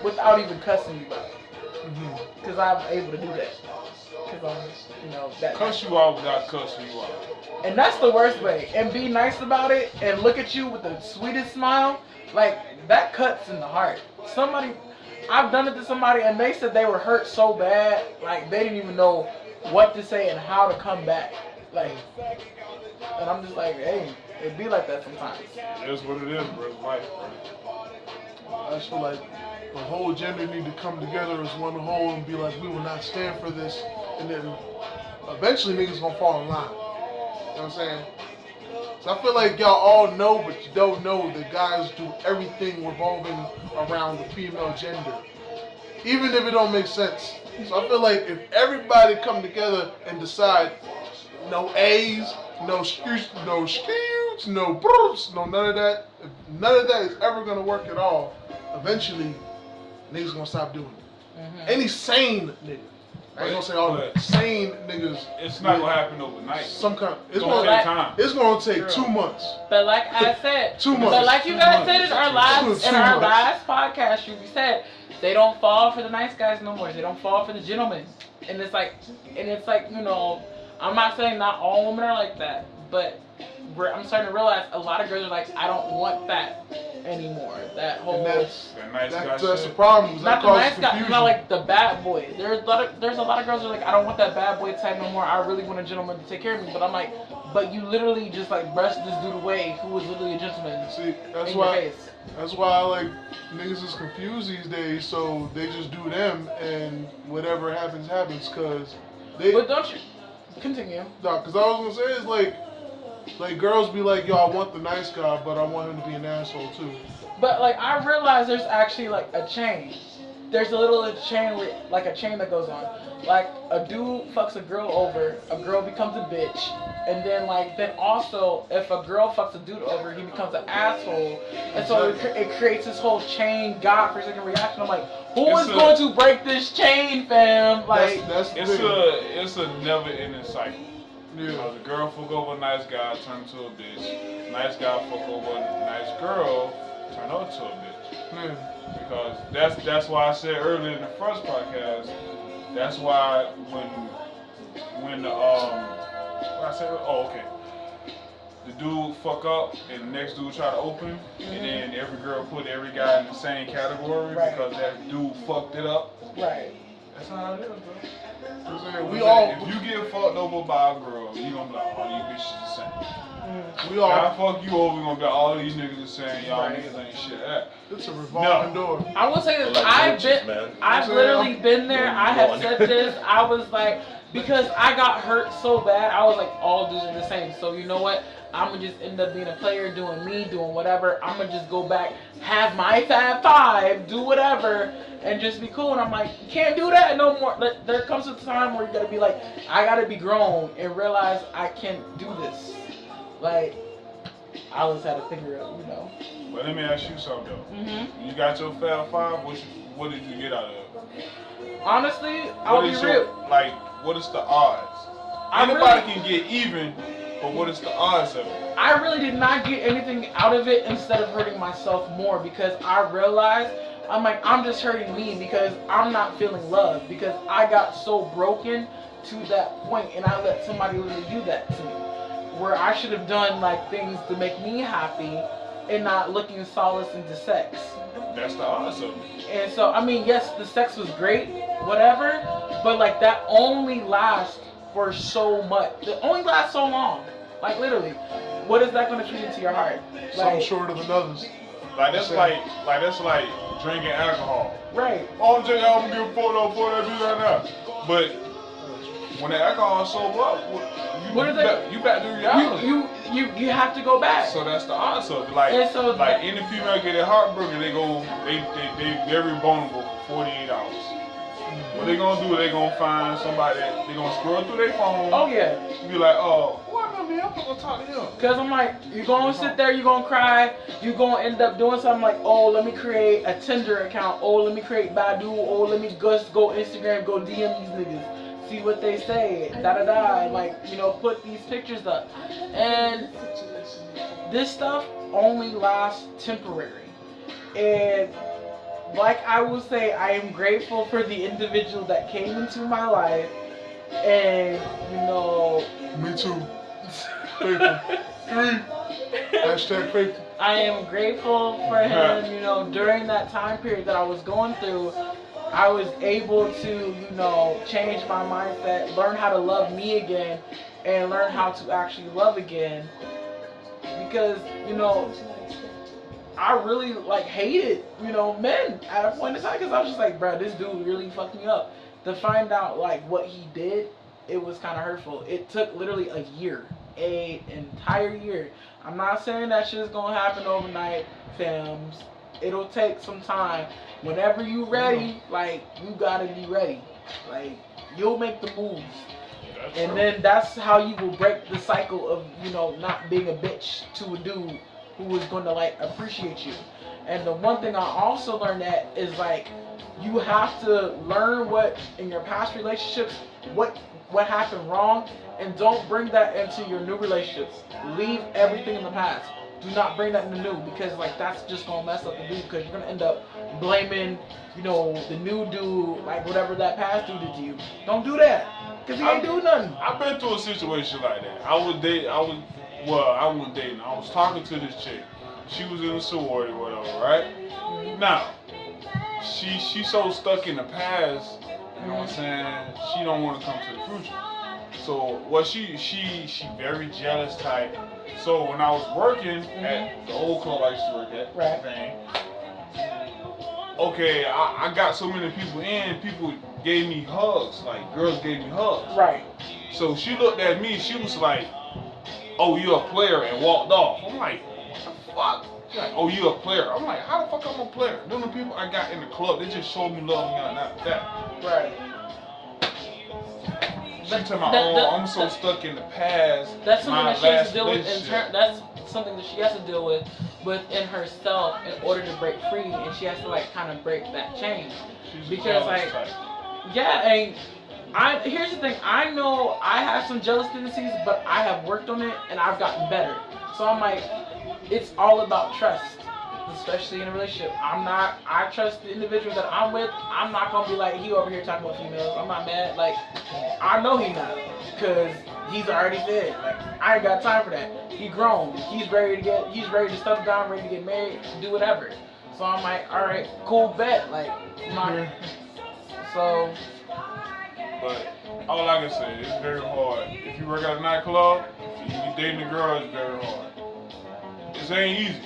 without even cussing you out. Because I'm able to do that. Because I'm, that. Cuss you out without cussing you out. And that's the worst way. And be nice about it and look at you with the sweetest smile. Like, that cuts in the heart. I've done it to somebody and they said they were hurt so bad, like they didn't even know what to say and how to come back. Like, and I'm just like, hey, it be like that sometimes. It is what it is, bro. It's life, bro. I just feel like the whole gender need to come together as one whole and be like, we will not stand for this. And then eventually niggas gonna fall in line. You know what I'm saying? So I feel like y'all all know, but you don't know that guys do everything revolving around the female gender. Even if it don't make sense. So I feel like if everybody come together and decide no A's, no skewts, no brutes, no none of that. If none of that is ever gonna work at all, eventually niggas gonna stop doing it. Any sane nigga. I ain't gonna say all the sane niggas. It's not gonna happen overnight. Some kind. It's gonna take time. It's gonna take 2 months. But like I said, 2 months. But like you guys said in our last podcast, we said they don't fall for the nice guys no more. They don't fall for the gentlemen. And it's like, I'm not saying not all women are like that, but I'm starting to realize a lot of girls are like, I don't want that anymore. That whole that's nice the problem. not the nice guy, not like the bad boy. There's a lot of girls who are like, I don't want that bad boy type no more. I really want a gentleman to take care of me. But I'm like, but you literally just like brushed this dude away who was literally a gentleman. See, that's in why. your face. That's why like niggas is confused these days. So they just do them, and whatever happens, happens. Cause they. But don't you continue? No, cause I was gonna say is like girls be like, yo, I want the nice guy, but I want him to be an asshole too. But like I realize there's actually like a chain. There's a little chain like a chain that goes on. Like a dude fucks a girl over, a girl becomes a bitch, and then also if a girl fucks a dude over, he becomes an asshole, and so it creates this whole chain godforsaken reaction. I'm like, who is going to break this chain, fam? Like it's a never ending cycle. Yeah. The girl fuck over a nice guy, turn to a bitch. Nice guy fuck over a nice girl, turn her to a bitch. Yeah. Because that's why I said earlier in the first podcast. That's why when what I said, the dude fuck up and the next dude try to open, and then every girl put every guy in the same category because that dude fucked it up. Right. That's how it is, bro. If you get fucked over by a girl, you gonna be like, all these bitches the same. We all. I fuck you over, gonna be like, all these niggas the same. Y'all niggas ain't shit at. It's a revolving door. I will say this. I've literally been there. I have said this. I was like, because I got hurt so bad, I was like, all dudes are the same. So you know what? I'm gonna just end up being a player, doing me, doing whatever. I'm gonna just go back, have my Fab Five, do whatever, and just be cool. And I'm like, you can't do that no more. There comes a time where you gotta be like, I gotta be grown and realize I can't do this. Like, I just had to figure it out, you know. But let me ask you something though. You got your Fab Five. What did you get out of it? Honestly, I'll be real. What is the odds? Anybody can get even. But what is the odds of it? I really did not get anything out of it instead of hurting myself more because I realized I'm just hurting me because I'm not feeling love because I got so broken to that point and I let somebody literally do that to me where I should have done like things to make me happy and not looking solace into sex. That's the odds of it. And so yes, the sex was great, whatever, but like that only lasts for so much. It only lasts so long. Like literally, what is that going to feed into your heart? Some shorter than others. That's like drinking alcohol. Right. Oh, I'm getting pulled up for that, do that now. But when the alcohol is sober up, you back to reality. You have to go back. So that's the odds of it. Like any female get their heart broken, they very vulnerable for 48 hours. What they gonna do? They gonna find somebody. They gonna scroll through their phone. Oh yeah. Be like, oh, what am I mean? I'm gonna talk to him. Cause I'm like, you're gonna sit there, you're gonna cry, you're gonna end up doing something like, oh, let me create a Tinder account. Oh, let me create Badu. Oh, let me just go Instagram, go DM these niggas, see what they say, and like put these pictures up. And this stuff only lasts temporary. And like I will say, I am grateful for the individual that came into my life, and Me too. Faithful. Hashtag faithful. I am grateful for him. During that time period that I was going through, I was able to change my mindset, learn how to love me again, and learn how to actually love again. Because I really hated men at a point in time because I was just like, bro, this dude really fucked me up. To find out what he did, it was kind of hurtful. It took literally a year, an entire year. I'm not saying that shit's gonna happen overnight, fams. It'll take some time. Whenever you ready, you gotta be ready. You'll make the moves. And then that's how you will break the cycle of not being a bitch to a dude who is going to appreciate you. And the one thing I also learned that is you have to learn what in your past relationships what happened wrong, and don't bring that into your new relationships. Leave everything in the past. do not bring nothing new because like that's just gonna mess up the dude because you're gonna end up blaming, you know, the new dude like whatever that past dude did to you. Don't do that because he ain't do nothing. I've been through a situation like that. I wasn't dating. I was talking to this chick. She was in a sorority, or whatever, right? Now, she's so stuck in the past. You know what I'm saying? She don't want to come to the future. So what she very jealous type. So when I was working at the old club I used to work at, Right. thing, okay, I got so many people in, people gave me hugs, like girls gave me hugs. Right. So she looked at me, she was like, "Oh, you a player," and walked off. I'm like, "What the fuck?" She's like, "Oh, you a player." I'm like, "How the fuck I'm a player?" Them the people I got in the club, they just showed me love and not that. Right. She talking about, "Oh, I'm so stuck in the past." That's something my that she has last to deal with. relationship." That's something that she has to deal with within herself in order to break free, and she has to like kind of break that chain. She's a Because jealous like, type. yeah, and here's the thing. I know I have some jealous tendencies, but I have worked on it and I've gotten better. So I'm like, it's all about trust, especially in a relationship. I trust the individual that I'm with. I'm not gonna be like, he over here talking about females. I'm not mad. Like, I know he not, cause he's already said, like, I ain't got time for that. He grown. He's ready to settle down, ready to get married, do whatever. So I'm like, all right, cool, bet. Like, so. But all I can say, it's very hard. If you work at a nightclub, if you be dating a girl, it's very hard. This ain't easy.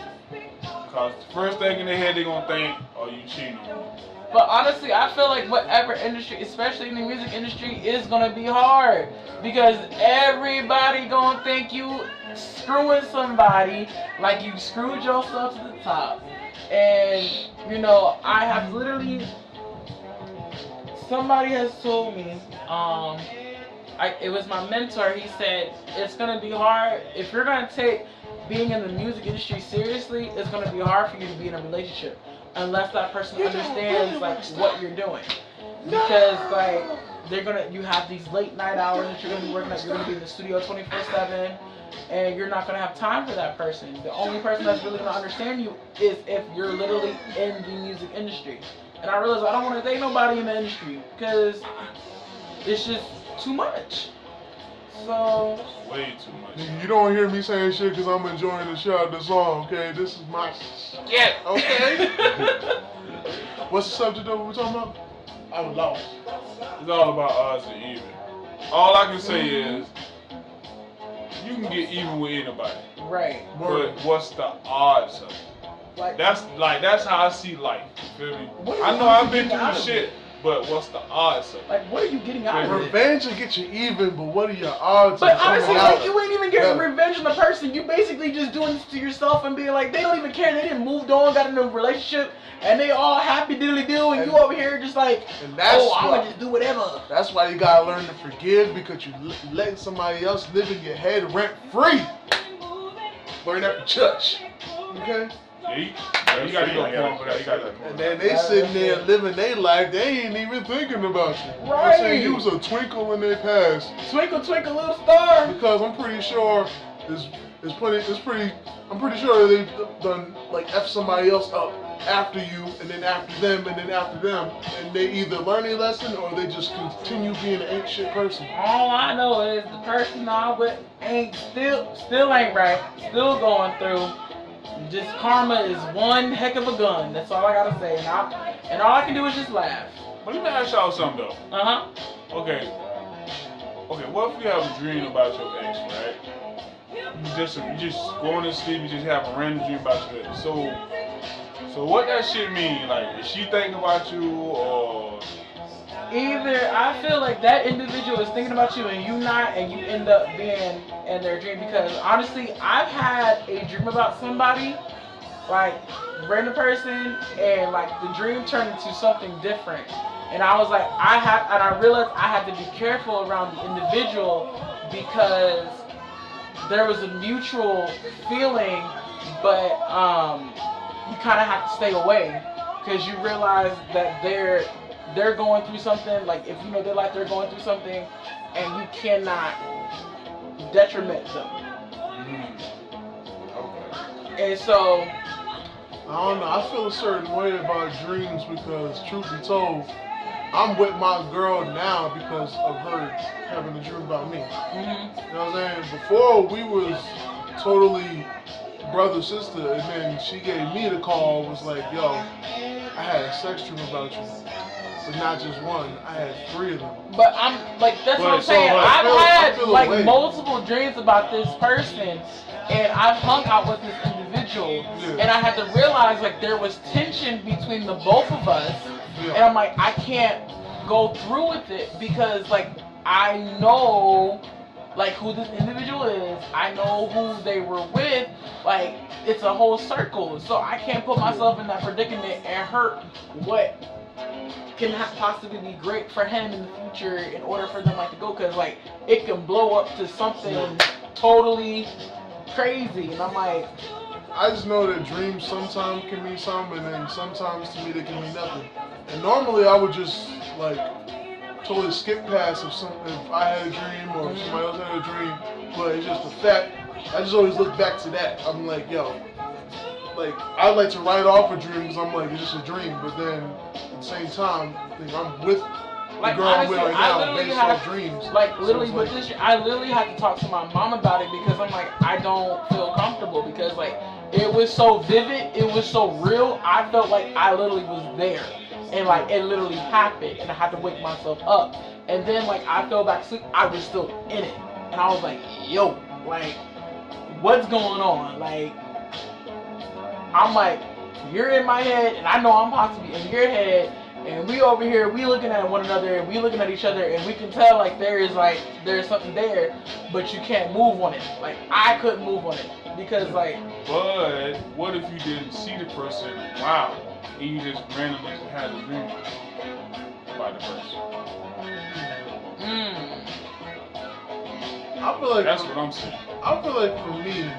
Because the first thing in their head, they're going to think, "Oh, you cheating on me." But honestly, I feel like whatever industry, especially in the music industry, is gonna be hard because everybody gonna think you screwing somebody like you screwed yourself to the top. And you know, I have literally, somebody has told me, it was my mentor. He said it's gonna be hard if you're gonna take being in the music industry seriously. It's gonna be hard for you to be in a relationship unless that person understands like what you're doing, because like you have these late night hours that you're gonna be working at. You're gonna be in the studio 24/7, and you're not gonna have time for that person. The only person that's really gonna understand you is if you're literally in the music industry. And I realized I don't want to date nobody in the industry because it's just too much. So Way too much. You don't hear me saying shit because I'm enjoying the song, okay? This is my shit, okay? What's the subject that we're talking about? I'm lost. It's all about odds and even. All I can say is, you can get even with anybody. right, But what's the odds of it? like That's how I see life. You feel me? What are I you know I've getting been out through of shit, but what's the odds of it? like what are you getting out of it? Revenge will get you even, but what are your odds But of coming honestly, out? like you ain't even getting Yeah. revenge on the person. You basically just doing this to yourself and being like, they don't even care. They didn't moved on, got into a relationship, and they all happy diddly do, and you over here just like, And that's oh, I'm why- gonna just do whatever. That's why you gotta learn to forgive, because you letting somebody else live in your head rent free. Learn that from church, okay? Yeah, you gotta go forward for that. You gotta go And forward. then they sitting there living their life, they ain't even thinking about you. You know what I'm Right. saying? You was a twinkle in their past. Twinkle, twinkle, little star. Because I'm pretty sure I'm pretty sure they've done like F somebody else up after you, and then after them, and then after them, and they either learn a lesson or they just continue being an ain't shit person. All I know is the person I'm with ain't still ain't right. Still going through. Just karma is one heck of a gun. That's all I gotta say. And all I can do is just laugh. But let me ask y'all something though. Okay, what if you have a dream about your ex, right? You just going to sleep, you just have a random dream about your ex. So what that shit mean? Like, is she thinking about you, or Either I feel like that individual is thinking about you and you not, and you end up being in their dream. Because honestly, I've had a dream about somebody, like random person, and like the dream turned into something different. And I was like, I realized I had to be careful around the individual because there was a mutual feeling, but you kind of have to stay away because you realize that they're going through something. Like if you know they're going through something, and you cannot detriment them. okay? And so, I don't know. I feel a certain way about dreams because, truth be told, I'm with my girl now because of her having a dream about me. You know what I'm saying? Before we was totally brother sister, and then she gave me the call. Was like, yo, I had a sex dream about you, but not just one. I had 3 of them. but I'm like, that's what I'm So, saying. I I've feel had like away. multiple dreams about this person, and I've hung out with this individual, and I had to realize like there was tension between the both of us, and I'm like, I can't go through with it because like I know like who this individual is, I know who they were with, like it's a whole circle, so I can't put myself in that predicament and hurt what can possibly be great for him in the future in order for them like to go, because like it can blow up to something totally crazy, and I'm like, I just know that dreams sometimes can mean something, and then sometimes to me they can mean nothing. And normally I would just like totally skip past if I had a dream or if somebody else had a dream, but it's just the fact. I just always look back to that. I'm like, yo, like I like to write off a dream because I'm like it's just a dream, but then at the same time, like, I'm with the like girl honestly, I'm with right I now literally based had off dreams. like So literally it's with like, this, I literally had to talk to my mom about it because I'm like I don't feel comfortable because like it was so vivid, it was so real. I felt like I literally was there, and like it literally happened, and I had to wake myself up. And then like I fell back asleep, I was still in it, and I was like, yo, like what's going on? Like I'm like, you're in my head, and I know I'm possibly in your head, and we over here, we looking at one another, and we looking at each other, and we can tell like there's something there, but you can't move on it. Like I couldn't move on it because like. But what if you didn't see the person? Wow, and you just randomly had a dream about the person. I feel like That's what I'm saying. I feel like for me,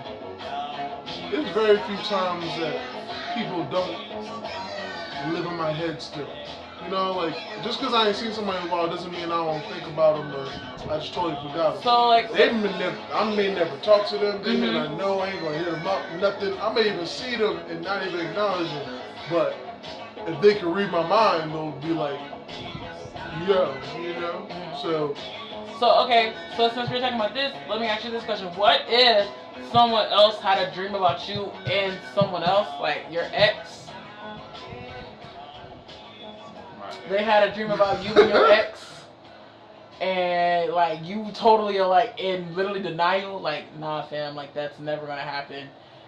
there's very few times that people don't live in my head still. You know, like just because I ain't seen somebody in a while doesn't mean I don't think about them or I just totally forgot them. So like I may never talk to them. They may not know. I ain't gonna hit them up. Nothing. I may even see them and not even acknowledge them. But if they can read my mind, they'll be like, yo, you know. So okay, so since we're talking about this, let me ask you this question: what if someone else had a dream about you and someone else, like your ex? They had a dream about you and your ex, and like you totally are like in literally denial, like nah, fam, like that's never gonna happen,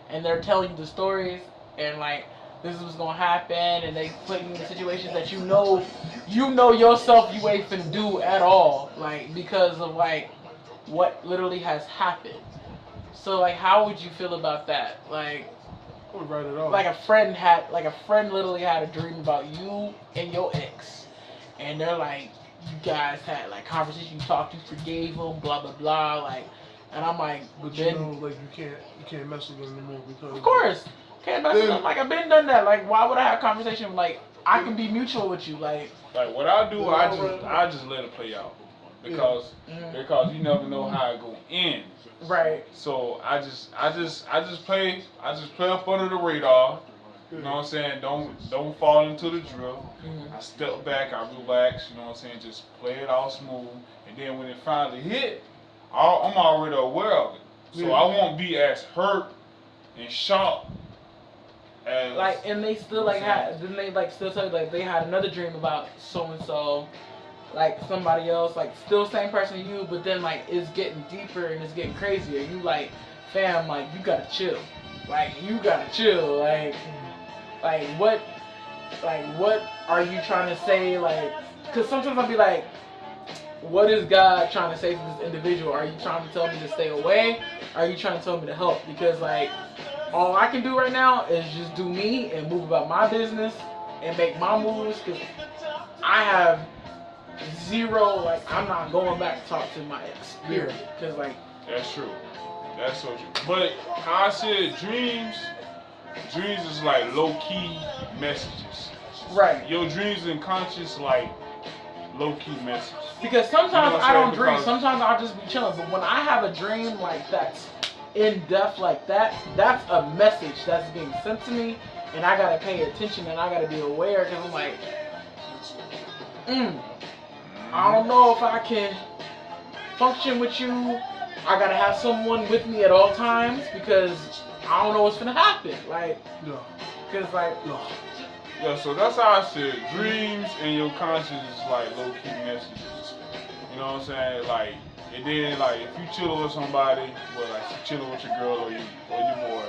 and they're telling you the stories, and like this is what's gonna happen, and they put you in situations that you know yourself you ain't finna do at all, like because of like what literally has happened. So like, how would you feel about that? Like. I would write it off. Like a friend literally had a dream about you and your ex, and they're like, you guys had like conversation, you talked, you forgave them, blah blah blah, like, and I'm like, but then, you know, like you can't mess with them anymore because. Of course, can't mess with them. Like I've been done that. Like why would I have a conversation? Like I can be mutual with you. Like what I do, I just let it play out because you never know how it gonna end. Right. So I just play up under the radar. You know what I'm saying? Don't fall into the drill. I step back, I relax. You know what I'm saying? Just play it all smooth, and then when it finally hit, I'm already aware of it. So I won't be as hurt and shocked as like, and they still like didn't they like still tell you like they had another dream about so and so. Like somebody else, like still same person you, but then like it's getting deeper and it's getting crazier. You like, fam, like you gotta chill. Like you gotta chill. Like what are you trying to say? Like, cause sometimes I'll be like, what is God trying to say to this individual? Are you trying to tell me to stay away? Are you trying to tell me to help? Because like, all I can do right now is just do me and move about my business and make my moves. Cause I have zero, like I'm not going back to talk to my ex, period. Cause like that's true. That's so true. But how I said dreams is like low key messages. Right. Your dreams and conscious like low key messages. Because sometimes You know I don't saying? dream. Sometimes I'll just be chilling. But when I have a dream like that's in depth like that, that's a message that's being sent to me, and I gotta pay attention and I gotta be aware because I'm like, I don't know if I can function with you. I gotta have someone with me at all times because I don't know what's gonna happen. Like, because like, yeah, so that's how I see it. Dreams and your conscience is like low key messages. You know what I'm saying? Like, and then like if you chilling with somebody, well, like you chilling with your girl or your boy,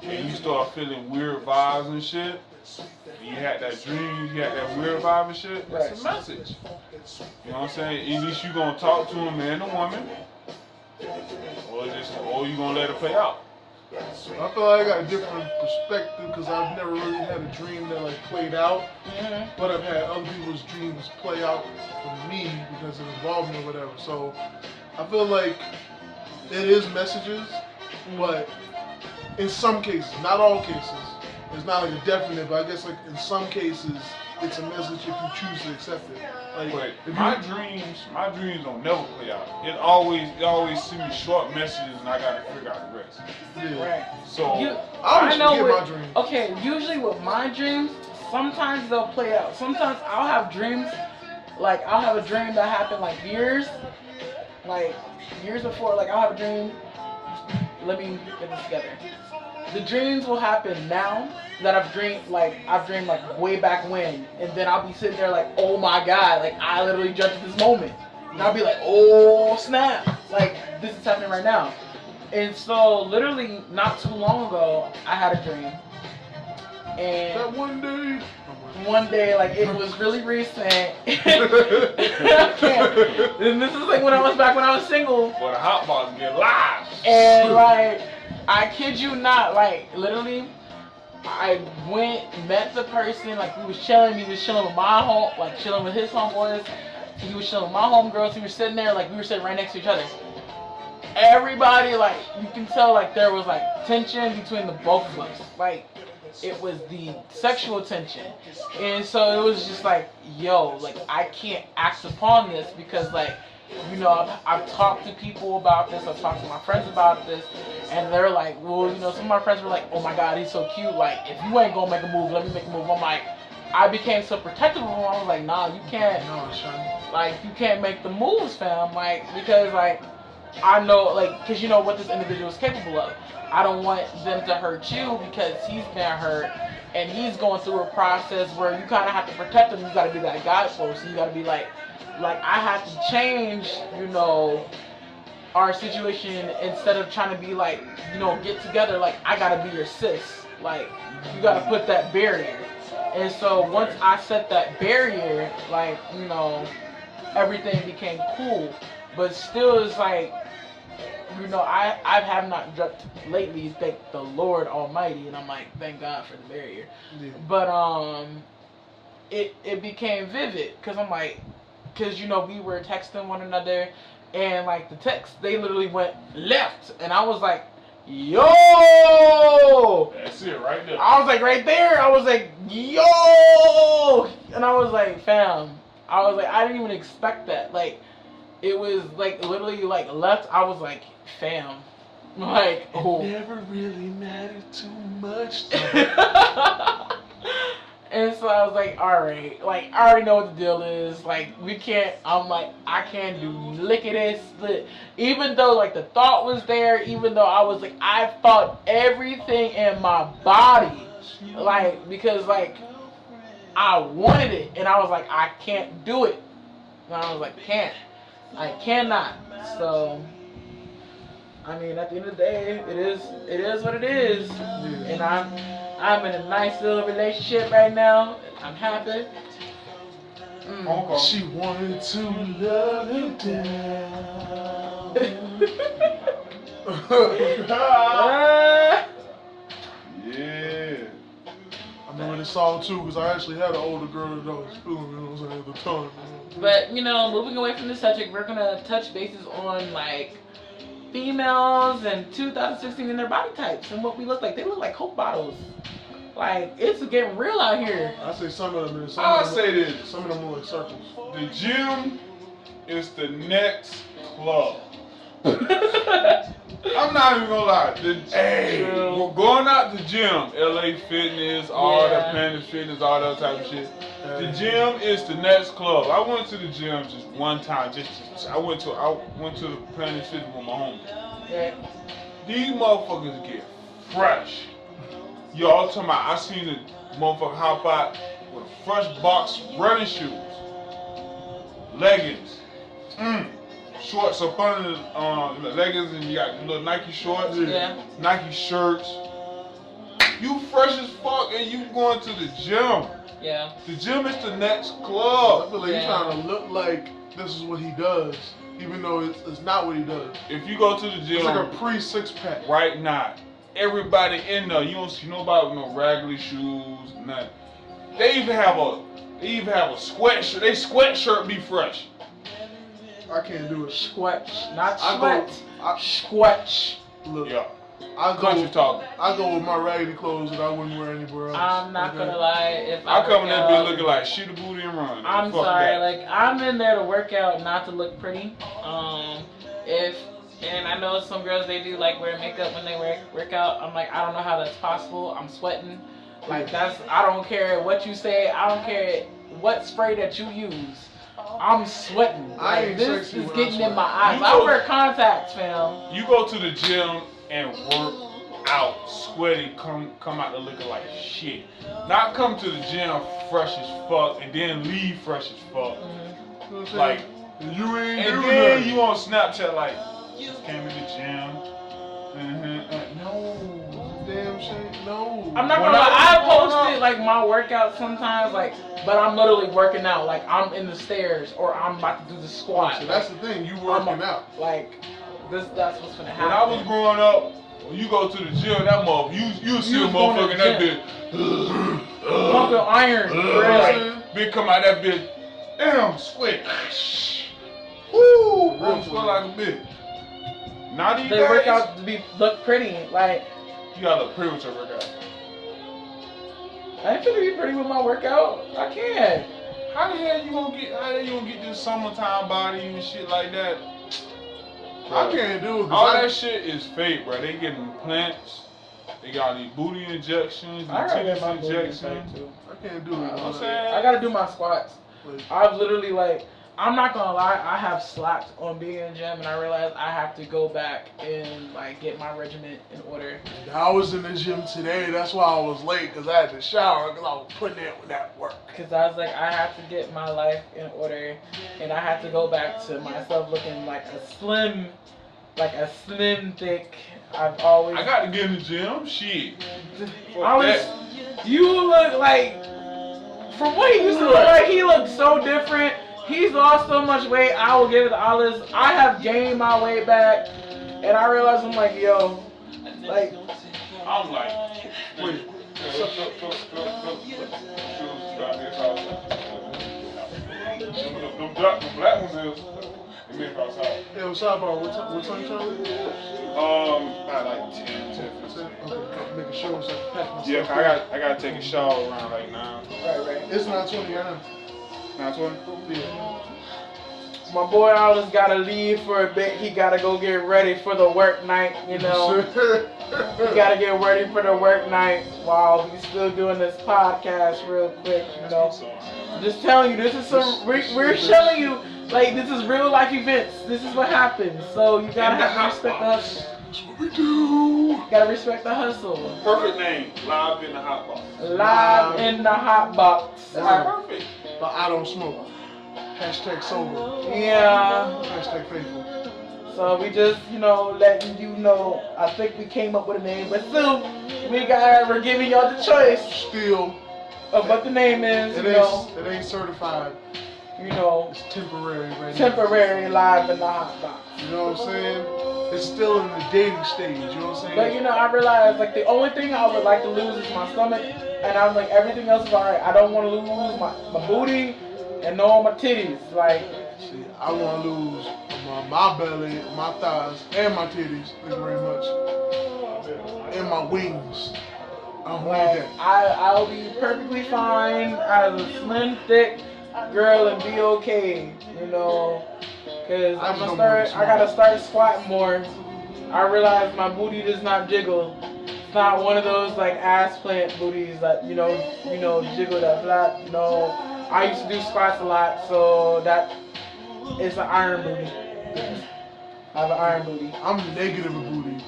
and you start feeling weird vibes and shit, and you had that dream, you had that weird vibe and shit, that's a message. You know what I'm saying? At least you gonna talk to a man or woman, or you gonna let it play out. I feel like I got a different perspective because I've never really had a dream that like played out, but I've had other people's dreams play out for me because it involved me or whatever. So I feel like it is messages, but in some cases, not all cases, it's not like a definite, but I guess like in some cases, it's a message if you choose to accept it. Like, but my dreams don't never play out. It always send me short messages and I gotta figure out the rest. Yeah. right. So I know what my dreams. Okay, usually with my dreams, sometimes they'll play out. Sometimes I'll have dreams, like I'll have a dream that happened like years before. Like I'll have a dream. Let me get this together. The dreams will happen now that I've dreamed like way back when, and then I'll be sitting there like, oh my god, like I literally jumped at this moment, and I'll be like, oh snap, like this is happening right now. And so literally not too long ago, I had a dream, and That one day, like it was really recent. And this is like when I was single. Well, the hot box get live. And like, I kid you not, like literally, I went, met the person, like he was chilling with my home, like chilling with his homeboys. He was chilling with my homegirls. We were sitting there, like we were sitting right next to each other. Everybody, like, you can tell, like there was like tension between the both of us. Like, it was the sexual tension. And so it was just like, yo, like I can't act upon this because like, you know, I've talked to people about this, I've talked to my friends about this, and they're like, well, you know, some of my friends were like, oh my god, he's so cute, like, if you ain't gonna make a move, let me make a move. I'm like, I became so protective of him, I was like, nah, you can't, like, you can't make the moves, fam, like, because, like, I know, like, because you know what this individual is capable of. I don't want them to hurt you because he's been hurt, and he's going through a process where you kind of have to protect him, you gotta be that guy for him, so you gotta be like I have to change, you know, our situation instead of trying to be like, you know, get together, like I gotta be your sis, like you gotta put that barrier. And so once I set that barrier, like, you know, everything became cool, but still it's like, you know, I have not dropped lately, thank the Lord Almighty, and I'm like, thank God for the barrier. Yeah. But it became vivid because I'm like, because you know we were texting one another, and like the text they literally went left, and I was like, yo, that's it right there. I was like right there, I was like, yo, and I was like, fam, I was like, I didn't even expect that, like it was like literally like left, I was like, fam, like, oh. It never really mattered too much. And so I was like, alright, like, I already know what the deal is, like, I'm like, I can't do lickety split. Even though, like, the thought was there, even though I was like, I felt everything in my body, like, because, like, I wanted it, and I was like, I can't do it. And I was like, I cannot. So, I mean, at the end of the day, it is what it is, and I'm in a nice little relationship right now. I'm happy. She wanted to love him down. Yeah. I remember this song too because I actually had an older girl that I was feeling, you know what I'm saying, at the time. But, you know, moving away from the subject, we're going to touch bases on, like, females in 2016 and their body types and what we look like. They look like Coke bottles. Like, it's getting real out here. I say some of them. I'll say this. Some of them look like circles. The gym is the next club. I'm not even gonna lie. We're going out the gym, LA Fitness, all the Planet Fitness, all that type of shit. The gym is the next club. I went to the gym just one time. I went to the Planet Fitness with my homies. Yeah. These motherfuckers get fresh. Y'all talking about? I seen a motherfucker hop out with a fresh box running shoes, leggings. Shorts up under the leggings, and you got little Nike shorts, Nike shirts. You fresh as fuck, and you going to the gym. Yeah. The gym is the next club. I feel like he's trying to look like this is what he does, even though it's not what he does. If you go to the gym, it's like a pre-six pack. Right now, everybody in there, you don't see nobody with no raggedy shoes, nothing. They even have a sweatshirt. They sweatshirt be fresh. I can't do it. Squatch, not sweat. Squatch. Look, Yeah. I go with my raggedy clothes that I wouldn't wear anywhere else. I'm not gonna lie. If I come in there be looking like shoot a booty and run. I'm sorry. Like I'm in there to work out, not to look pretty. And I know some girls they do like wear makeup when they work out. I'm like I don't know how that's possible. I'm sweating. Like I don't care what you say. I don't care what spray that you use. I'm sweating. Like, this is getting in my eyes. I wear contacts, fam. You go to the gym and work out, sweaty, come out there looking like shit. Not come to the gym fresh as fuck and then leave fresh as fuck. Mm-hmm. Like you ain't and doing then nothing. you on Snapchat like just came to the gym. No, damn shit. No. I'm not gonna lie. I posted like my workout sometimes, like, but I'm literally working out. Like I'm in the stairs or I'm about to do the squat. So that's the thing. You working out. Like that's what's gonna happen. When I was growing up, when you go to the gym, that motherfucker, you see a motherfucker in that bitch. Pumping iron. Like, bitch come out that bitch. Damn, sweat. Woo! I'm sweat like a bitch. Now these they days, work out to look pretty. Like you gotta look pretty with your workout. I ain't finna be pretty with my workout. I can't. How the hell you gonna get this summertime body and shit like that? I can't do it. All that shit is fake, bro. They getting implants. They got these booty injections, I gotta get my injections. too. I can't do it. I'm saying I gotta do my squats. I've literally I'm not gonna lie, I have slacked on being in the gym and I realized I have to go back and like get my regimen in order. I was in the gym today, that's why I was late, because I had to shower, because I was putting in with that work. Because I was like, I have to get my life in order and I have to go back to myself looking like a slim thick. I got to get in the gym, shit. You look like, from what he used to look like, he looked so different. He's lost so much weight. I will give it to Ollis. I have gained my weight back, and I realized I'm like, yo, like, I'm like, wait. The black ones is. They made outside. Yeah, what's up, bro? What time you trying to leave? About like 10, 15. Okay, making sure so I can pack myself. Yeah, I gotta take a shower around like 9. Right. It's 9:20 right now. 9:20? Yeah. my boy Ollis gotta leave for a bit. He gotta go get ready for the work night, you know. He gotta get ready for the work night while he's still doing this podcast real quick, you know. Just telling you, this is we're showing you, like, this is real life events. This is what happens. So you gotta have to respect the hustle. That's what we do. You gotta respect the hustle. Perfect name, Live in the Hot Box. Live in the hot box. That's perfect. But I don't smoke. Hashtag sober. Yeah. Hashtag faithful. So we just, you know, letting you know. I think we came up with a name, but still, we're giving y'all the choice Still. of what the name is. It ain't certified. You know, It's temporary right now. temporary live in the hot box. You know what I'm saying? It's still in the dating stage, you know what I'm saying? But you know, I realized like the only thing I would like to lose is my stomach, and I'm like everything else is alright. I don't want to lose my booty and no my titties. Like, see, I want to lose my belly, my thighs, and my titties. Thank you very much. And my wings. I don't need that. I'll be perfectly fine as a slim, thick girl and be okay. You know, Cause I gotta start squatting more. I realize my booty does not jiggle. It's not one of those like ass plant booties that you know jiggle that flap. I used to do squats a lot, so that is an iron booty. I have an iron booty. I'm negative a booty.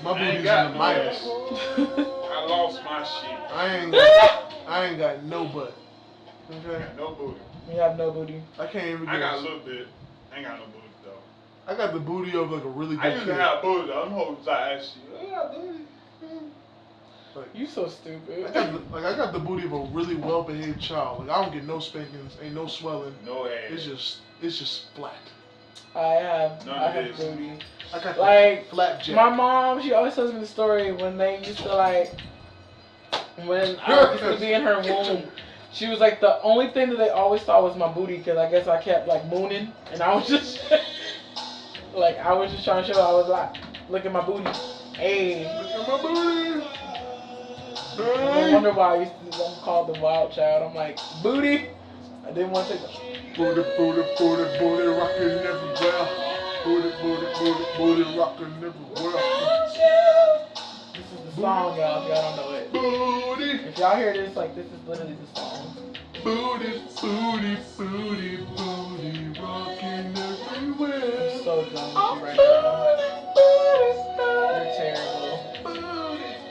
My booty's in the minus. I lost my shit. I ain't got no butt. Okay. I got no booty. You have no booty. I can't even. I got a little bit. I ain't got no booty though. I got the booty of like a really good I used to kid. have booty though. I'm holding side shit. I got booty. Like, You so stupid. I got the booty of a really well-behaved child. Like I don't get no spankings, ain't no swelling. No ass. It's just flat. I have this. booty. I got Like flat jack. my mom, she always tells me the story when they used to when I used to be in her womb. She was like, the only thing that they always thought was my booty, because I guess I kept like mooning, and I was just like, I was just trying to show. I was like, look at my booty. Hey. Look at my booty. No wonder why I used to. I'm called the wild child. I'm like, booty. I didn't want to take Booty, rocking everywhere. Booty, rocking everywhere. This is the song, y'all. If y'all don't know it. Booty. If y'all hear this, like, this is literally the song. Booty, rocking everywhere. I'm so done with you right now. You're terrible.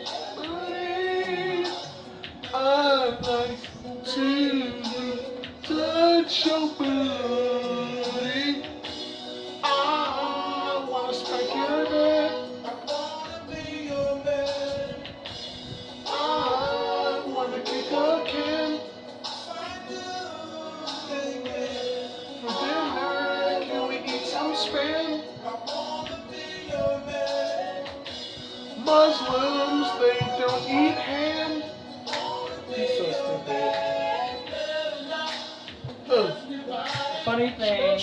I like to touch your booty. I wanna spank your neck. I wanna be your man. I wanna kick a can. For dinner, can we eat some spam? I wanna be your man. Muslims, they don't eat ham. He's so stupid. Funny thing.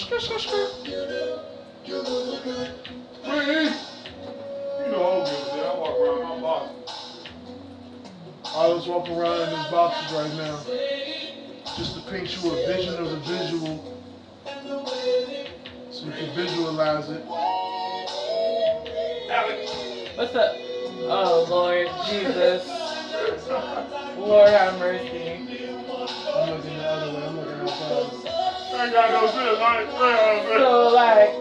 Pretty. You know I'm good with that. I walk around my box. I was walking around in these boxes right now, just to paint you a vision of the visual, so you can visualize it. Alex. What's up? Oh, Lord Jesus. Lord have mercy. I'm looking the other way. I'm looking outside. I ain't got no shit. So, like,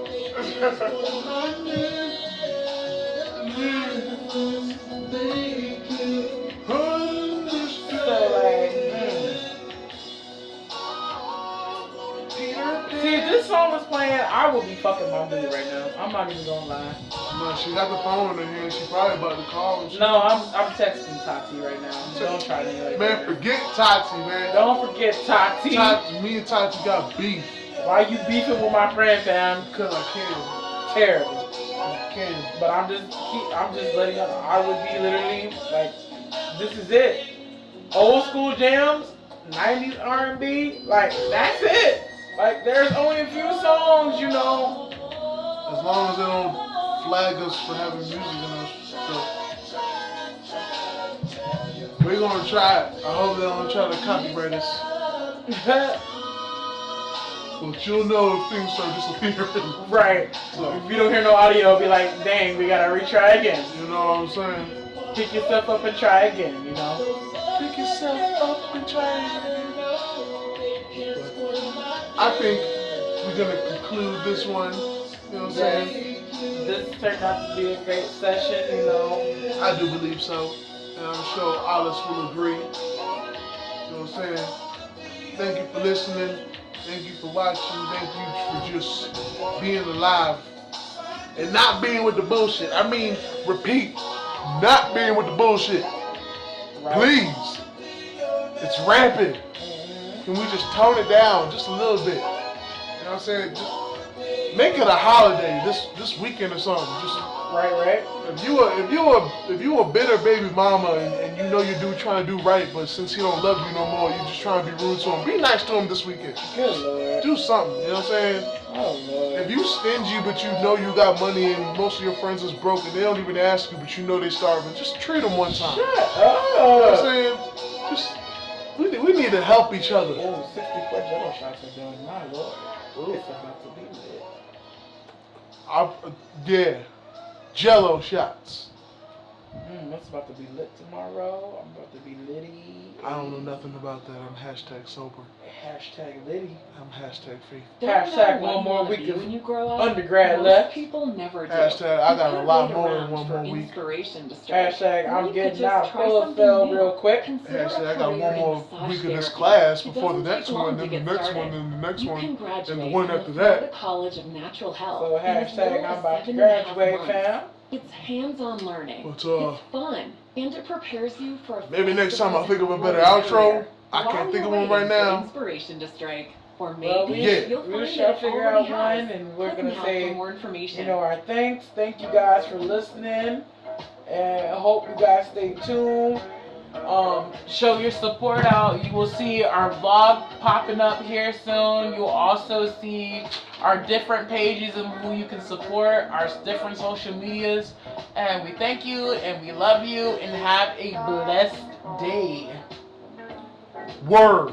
see, if this song was playing, I would be fucking my booty right now. I'm not even gonna lie. No, she got the phone in her hand. She probably about to call. And shit. No, I'm texting Tati right now. Don't try me like Man, that. forget Tati, man. Don't forget Tati. Me and Tati got beef. Why you beefing with my friend, fam? Because I can. Terrible. I can. But I'm just letting you know. I would be literally like, this is it. Old school jams, 90s R&B, like that's it. Like there's only a few songs, As long as they don't flag us for having music in us. So we're gonna try it. I hope they don't try to copyright us. But you'll know if things start disappearing. Right. So, If you don't hear no audio, be like, dang, we gotta retry again. you know what I'm saying? Pick yourself up and try again, Pick yourself up and try again. I think we're gonna conclude this one. You know what I'm saying? This turned out to be a great session, I do believe so. And I'm sure Ollis will agree. You know what I'm saying? Thank you for listening. Thank you for watching. Thank you for just being alive. And not being with the bullshit. I mean, repeat, not being with the bullshit. Right. Please. It's rampant. Can we just tone it down just a little bit? You know what I'm saying? Just make it a holiday this weekend or something. Just Right. if you a bitter baby mama and you know your dude trying to do right, but since he don't love you no more, you just trying to be rude to him. Be nice to him this weekend. Good Lord. Do something. You know what I'm saying? Oh Lord. If you stingy but you know you got money and most of your friends is broke and they don't even ask you but you know they starving, just treat them one time. Shut You know what I'm up. saying? Just we need to help each other. Oh, 64 jello shots are done. My Lord. Ooh. It's about to be lit. Yeah. Jello shots. It's about to be lit tomorrow. I'm about to be litty. I don't know nothing about that. I'm hashtag sober. Hashtag litty. I'm hashtag faith. Hashtag one more week of when you grow up. undergrad Most left. people never do. Hashtag I got a lot more than than one more week. Hashtag I'm getting out full real quick. Hashtag I got one more week of this class before the next one, then the next one, then the next one, and the one after that. College of Natural Health. So hashtag I'm about to graduate, fam. It's hands-on learning. But, it's fun, and it prepares you for a maybe next time I think of a better outro. I can't think of one right now. Inspiration to strike, or Well, maybe yeah. we shall figure out one, and we're gonna say, more information. you know, our thanks. Thank you guys for listening, and I hope you guys stay tuned. Show your support out. You will see our vlog popping up here soon. You will also see our different pages and who you can support, our different social medias. And we thank you and we love you and have a blessed day. Word.